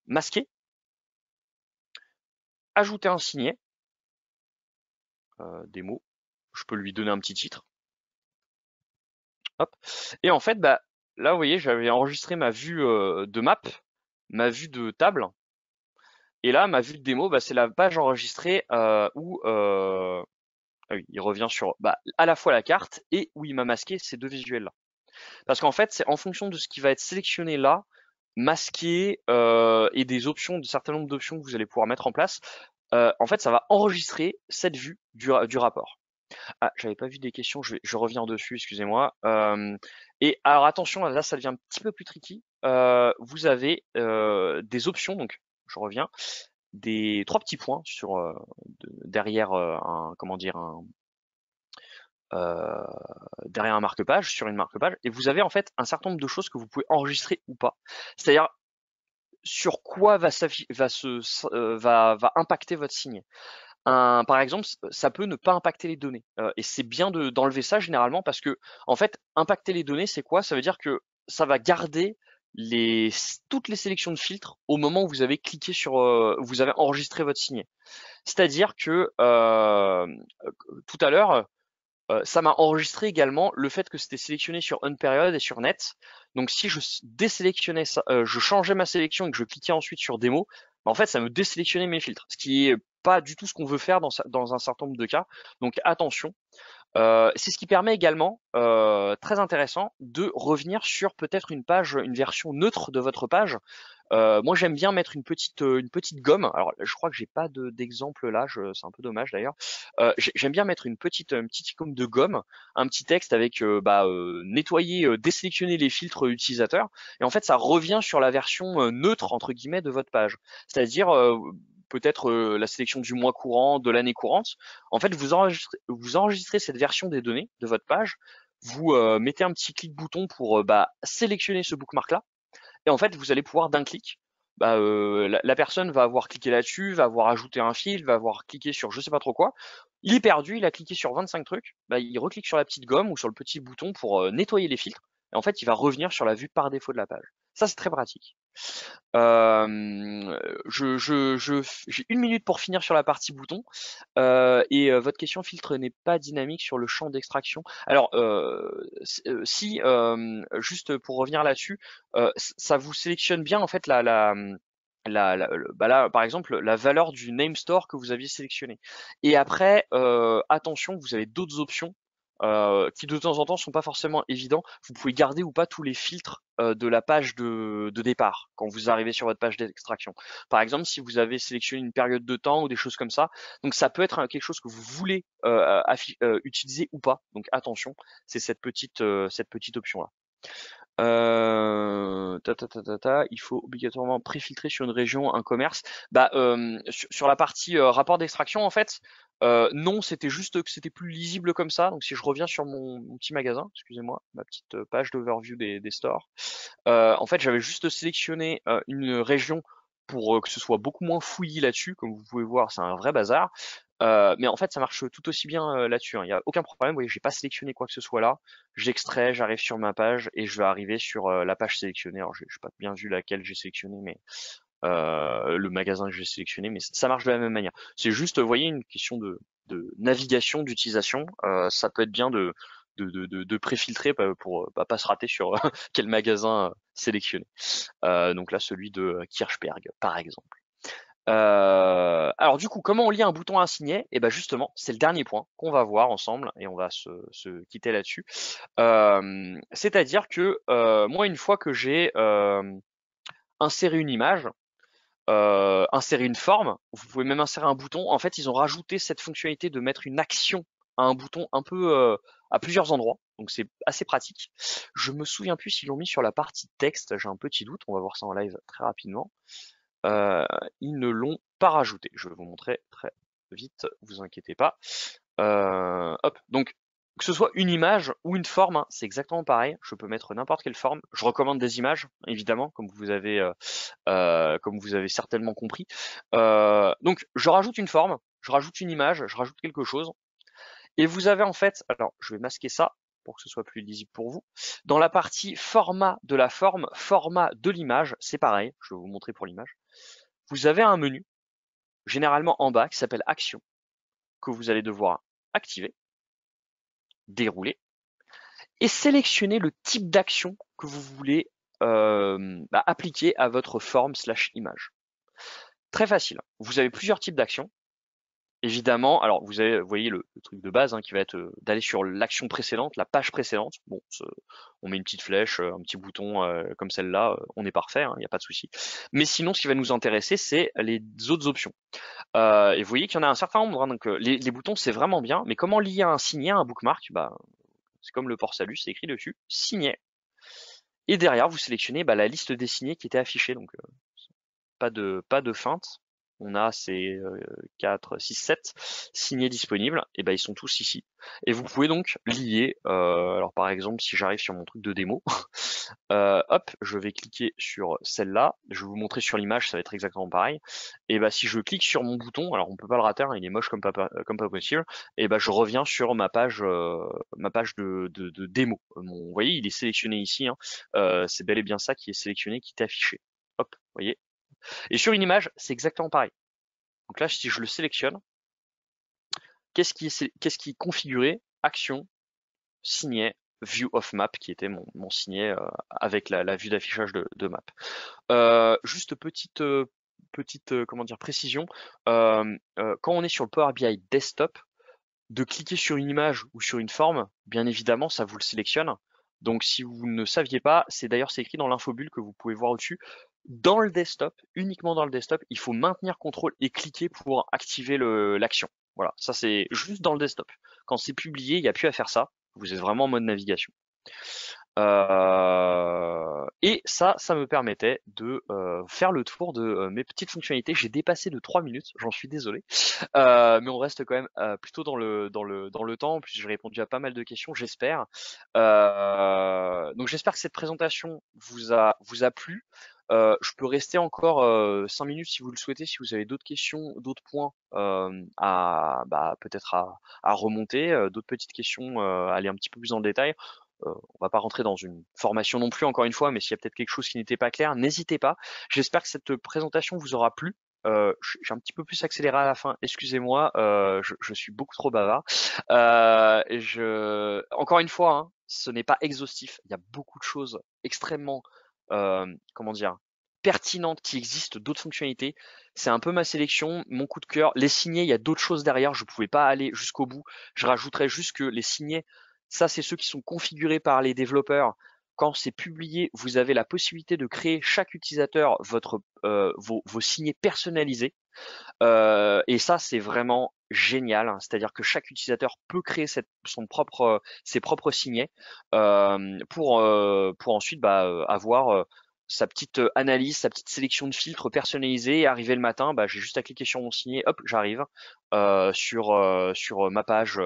masquer, ajouter un signet, des mots. Je peux lui donner un petit titre. Hop. Et en fait, bah, là, vous voyez, j'avais enregistré ma vue de map, ma vue de table. Et là, ma vue de démo, bah, c'est la page enregistrée où ah oui, il revient sur à la fois la carte et où il m'a masqué ces deux visuels-là. Parce qu'en fait, c'est en fonction de ce qui va être sélectionné là, masqué et des options, de certain nombre d'options que vous allez pouvoir mettre en place. En fait, ça va enregistrer cette vue du rapport. Ah, j'avais pas vu des questions, je reviens dessus, excusez-moi. Et alors attention, là ça devient un petit peu plus tricky. Vous avez des options, donc je reviens, des trois petits points sur derrière un comment dire euh, derrière un marque-page, sur une marque-page, et vous avez en fait un certain nombre de choses que vous pouvez enregistrer ou pas. C'est-à-dire sur quoi va impacter votre signe. Par exemple, ça peut ne pas impacter les données. Et c'est bien d'enlever ça généralement parce que, en fait, impacter les données, c'est quoi? Ça veut dire que ça va garder toutes les sélections de filtres au moment où vous avez cliqué sur, vous avez enregistré votre signet. C'est-à-dire que tout à l'heure, ça m'a enregistré également le fait que c'était sélectionné sur Unperiod et sur Net. Donc si je désélectionnais ça, je changeais ma sélection et que je cliquais ensuite sur démo, bah, en fait ça me désélectionnait mes filtres, ce qui est pas du tout ce qu'on veut faire dans un certain nombre de cas. Donc attention. C'est ce qui permet également, très intéressant, de revenir sur peut-être une page, une version neutre de votre page. Moi, j'aime bien mettre une petite gomme. Alors, je crois que j'ai pas d'exemple là. C'est un peu dommage d'ailleurs. J'aime bien mettre une petite icône de gomme, un petit texte avec nettoyer, désélectionner les filtres utilisateurs. Et en fait, ça revient sur la version neutre entre guillemets de votre page. C'est-à-dire peut-être la sélection du mois courant, de l'année courante. En fait, vous enregistrez cette version des données de votre page. Vous mettez un petit clic bouton pour sélectionner ce bookmark là et en fait, vous allez pouvoir d'un clic, la personne va avoir cliqué là-dessus, va avoir ajouté un fil, va avoir cliqué sur je sais pas trop quoi. Il est perdu, il a cliqué sur 25 trucs, il reclique sur la petite gomme ou sur le petit bouton pour nettoyer les filtres. Et en fait, il va revenir sur la vue par défaut de la page. Ça, c'est très pratique. J'ai 1 minute pour finir sur la partie bouton. Votre question filtre n'est pas dynamique sur le champ d'extraction. Alors, si, juste pour revenir là-dessus, ça vous sélectionne bien en fait bah là, par exemple, la valeur du name store que vous aviez sélectionné. Et après, attention, vous avez d'autres options qui de temps en temps sont pas forcément évidents. Vous pouvez garder ou pas tous les filtres de la page de départ quand vous arrivez sur votre page d'extraction. Par exemple, si vous avez sélectionné une période de temps ou des choses comme ça, donc ça peut être quelque chose que vous voulez utiliser ou pas. Donc attention, c'est cette petite option là. Il faut obligatoirement préfiltrer sur une région, un commerce. Bah, sur la partie rapport d'extraction, en fait, non, c'était juste que c'était plus lisible comme ça. Donc si je reviens sur mon petit magasin, excusez-moi, ma petite page d'overview des stores, en fait, j'avais juste sélectionné une région pour que ce soit beaucoup moins fouillis là-dessus. Comme vous pouvez voir, c'est un vrai bazar. Mais en fait, ça marche tout aussi bien là-dessus, hein. Il n'y a aucun problème. Vous voyez, j'ai pas sélectionné quoi que ce soit là. J'extrais, j'arrive sur ma page et je vais arriver sur la page sélectionnée. Alors, j'ai pas bien vu laquelle j'ai sélectionné, mais le magasin que j'ai sélectionné, mais ça marche de la même manière. C'est juste, vous voyez, une question de navigation, d'utilisation. Ça peut être bien de préfiltrer pour pas se rater sur quel magasin sélectionner. Donc là, celui de Kirchberg, par exemple. Alors du coup, comment on lie un bouton à un signet? Et ben justement, c'est le dernier point qu'on va voir ensemble et on va se quitter là-dessus. C'est-à-dire que moi, une fois que j'ai inséré une image, insérer une forme, vous pouvez même insérer un bouton. En fait, ils ont rajouté cette fonctionnalité de mettre une action à un bouton un peu à plusieurs endroits. Donc c'est assez pratique. Je me souviens plus s'ils l'ont mis sur la partie texte. J'ai un petit doute. On va voir ça en live très rapidement. Euh, Ils ne l'ont pas rajouté. Je vais vous montrer très vite, vous inquiétez pas. Hop, donc que ce soit une image ou une forme, hein, c'est exactement pareil. Je peux mettre n'importe quelle forme. Je recommande des images, évidemment, comme vous avez certainement compris. Donc je rajoute une forme, je rajoute une image, je rajoute quelque chose. Et vous avez en fait, alors je vais masquer ça pour que ce soit plus lisible pour vous. Dans la partie format de la forme, format de l'image, c'est pareil. Je vais vous montrer pour l'image. Vous avez un menu, généralement en bas, qui s'appelle Action, que vous allez devoir activer, dérouler, et sélectionner le type d'action que vous voulez appliquer à votre forme slash image. Très facile. Vous avez plusieurs types d'actions. Évidemment, alors vous voyez le truc de base hein, qui va être d'aller sur l'action précédente, la page précédente. Bon, on met une petite flèche, un petit bouton comme celle-là, on est parfait, il n'y a pas de souci. Mais sinon, ce qui va nous intéresser, c'est les autres options. Et vous voyez qu'il y en a un certain nombre. Hein, donc les boutons, c'est vraiment bien. Mais comment lier un signet à un bookmark? Bah, c'est comme le port salut, c'est écrit dessus, signet. Et derrière, vous sélectionnez la liste des signets qui étaient affichés. Donc pas de feinte. On a ces 4, 6, 7 signés disponibles, et ben ils sont tous ici. Et vous pouvez donc lier, alors par exemple si j'arrive sur mon truc de démo, hop, je vais cliquer sur celle-là, je vais vous montrer sur l'image, ça va être exactement pareil. Et ben si je clique sur mon bouton, alors on peut pas le rater, hein, il est moche comme pas possible, et ben je reviens sur ma page de démo. Vous voyez, il est sélectionné ici, hein, c'est bel et bien ça qui est sélectionné, qui est affiché. Hop, vous voyez. Et sur une image, c'est exactement pareil. Donc là, si je le sélectionne, qu'est-ce qui est configuré? Action, signet, view of map, qui était mon signet avec la vue d'affichage de map. Juste petite comment dire, précision. Quand on est sur le Power BI Desktop, de cliquer sur une image ou sur une forme, bien évidemment, ça vous le sélectionne. Donc si vous ne saviez pas, c'est écrit dans l'infobulle que vous pouvez voir au-dessus. Dans le desktop, uniquement dans le desktop, il faut maintenir CTRL et cliquer pour activer l'action. Voilà, ça c'est juste dans le desktop. Quand c'est publié, il n'y a plus à faire ça. Vous êtes vraiment en mode navigation. Et ça me permettait de faire le tour de mes petites fonctionnalités. J'ai dépassé de 3 minutes, j'en suis désolé. Mais on reste quand même plutôt dans le temps. En plus, j'ai répondu à pas mal de questions, j'espère. Donc j'espère que cette présentation vous a plu. Je peux rester encore 5 minutes si vous le souhaitez, si vous avez d'autres questions, d'autres points peut-être à remonter, d'autres petites questions, aller un petit peu plus dans le détail. on va pas rentrer dans une formation non plus, encore une fois, mais s'il y a peut-être quelque chose qui n'était pas clair, n'hésitez pas. J'espère que cette présentation vous aura plu. J'ai un petit peu plus accéléré à la fin, excusez-moi, je suis beaucoup trop bavard. Encore une fois, hein, ce n'est pas exhaustif. Il y a beaucoup de choses extrêmement, comment dire, pertinentes qui existent, d'autres fonctionnalités. C'est un peu ma sélection, mon coup de cœur. Les signets, il y a d'autres choses derrière. Je pouvais pas aller jusqu'au bout. Je rajouterais juste que les signets, ça, c'est ceux qui sont configurés par les développeurs. Quand c'est publié, vous avez la possibilité de créer chaque utilisateur vos signets personnalisés. Et ça, c'est vraiment génial, hein. C'est-à-dire que chaque utilisateur peut créer ses propres signets pour ensuite avoir sa petite analyse, sa petite sélection de filtres personnalisés. Et arriver le matin, j'ai juste à cliquer sur mon signet, hop, j'arrive sur ma page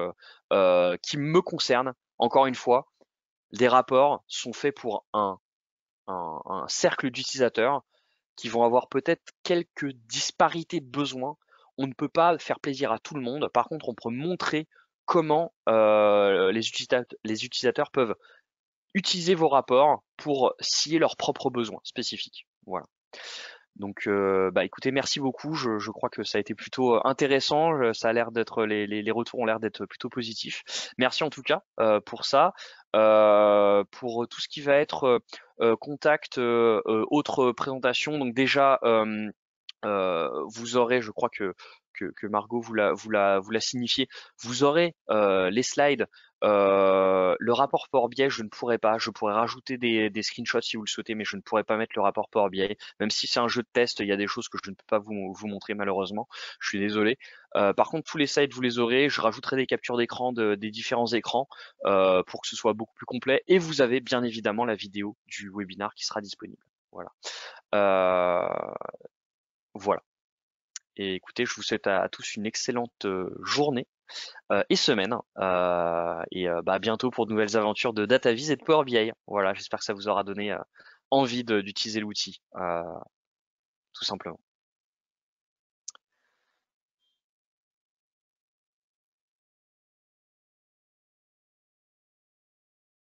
qui me concerne. Encore une fois, les rapports sont faits pour un cercle d'utilisateurs qui vont avoir peut-être quelques disparités de besoins. On ne peut pas faire plaisir à tout le monde. Par contre, on peut montrer comment les utilisateurs peuvent utiliser vos rapports pour scier leurs propres besoins spécifiques. Voilà. Donc, écoutez, merci beaucoup. Je crois que ça a été plutôt intéressant. Ça a l'air d'être les retours ont l'air d'être plutôt positifs. Merci en tout cas pour ça. Pour tout ce qui va être contact, autre présentation. Donc déjà, vous aurez, je crois que Margot vous l'a signifié, vous aurez les slides, le rapport Power BI, je ne pourrais pas, je pourrais rajouter des screenshots si vous le souhaitez, mais je ne pourrais pas mettre le rapport Power BI, même si c'est un jeu de test, il y a des choses que je ne peux pas vous montrer malheureusement, je suis désolé. Par contre, tous les slides, vous les aurez, je rajouterai des captures d'écran des différents écrans pour que ce soit beaucoup plus complet, et vous avez bien évidemment la vidéo du webinar qui sera disponible. Voilà. Euh, voilà. Et écoutez, je vous souhaite à tous une excellente journée et semaine. À bientôt pour de nouvelles aventures de DataVis et de Power BI. Voilà, j'espère que ça vous aura donné envie d'utiliser l'outil, tout simplement.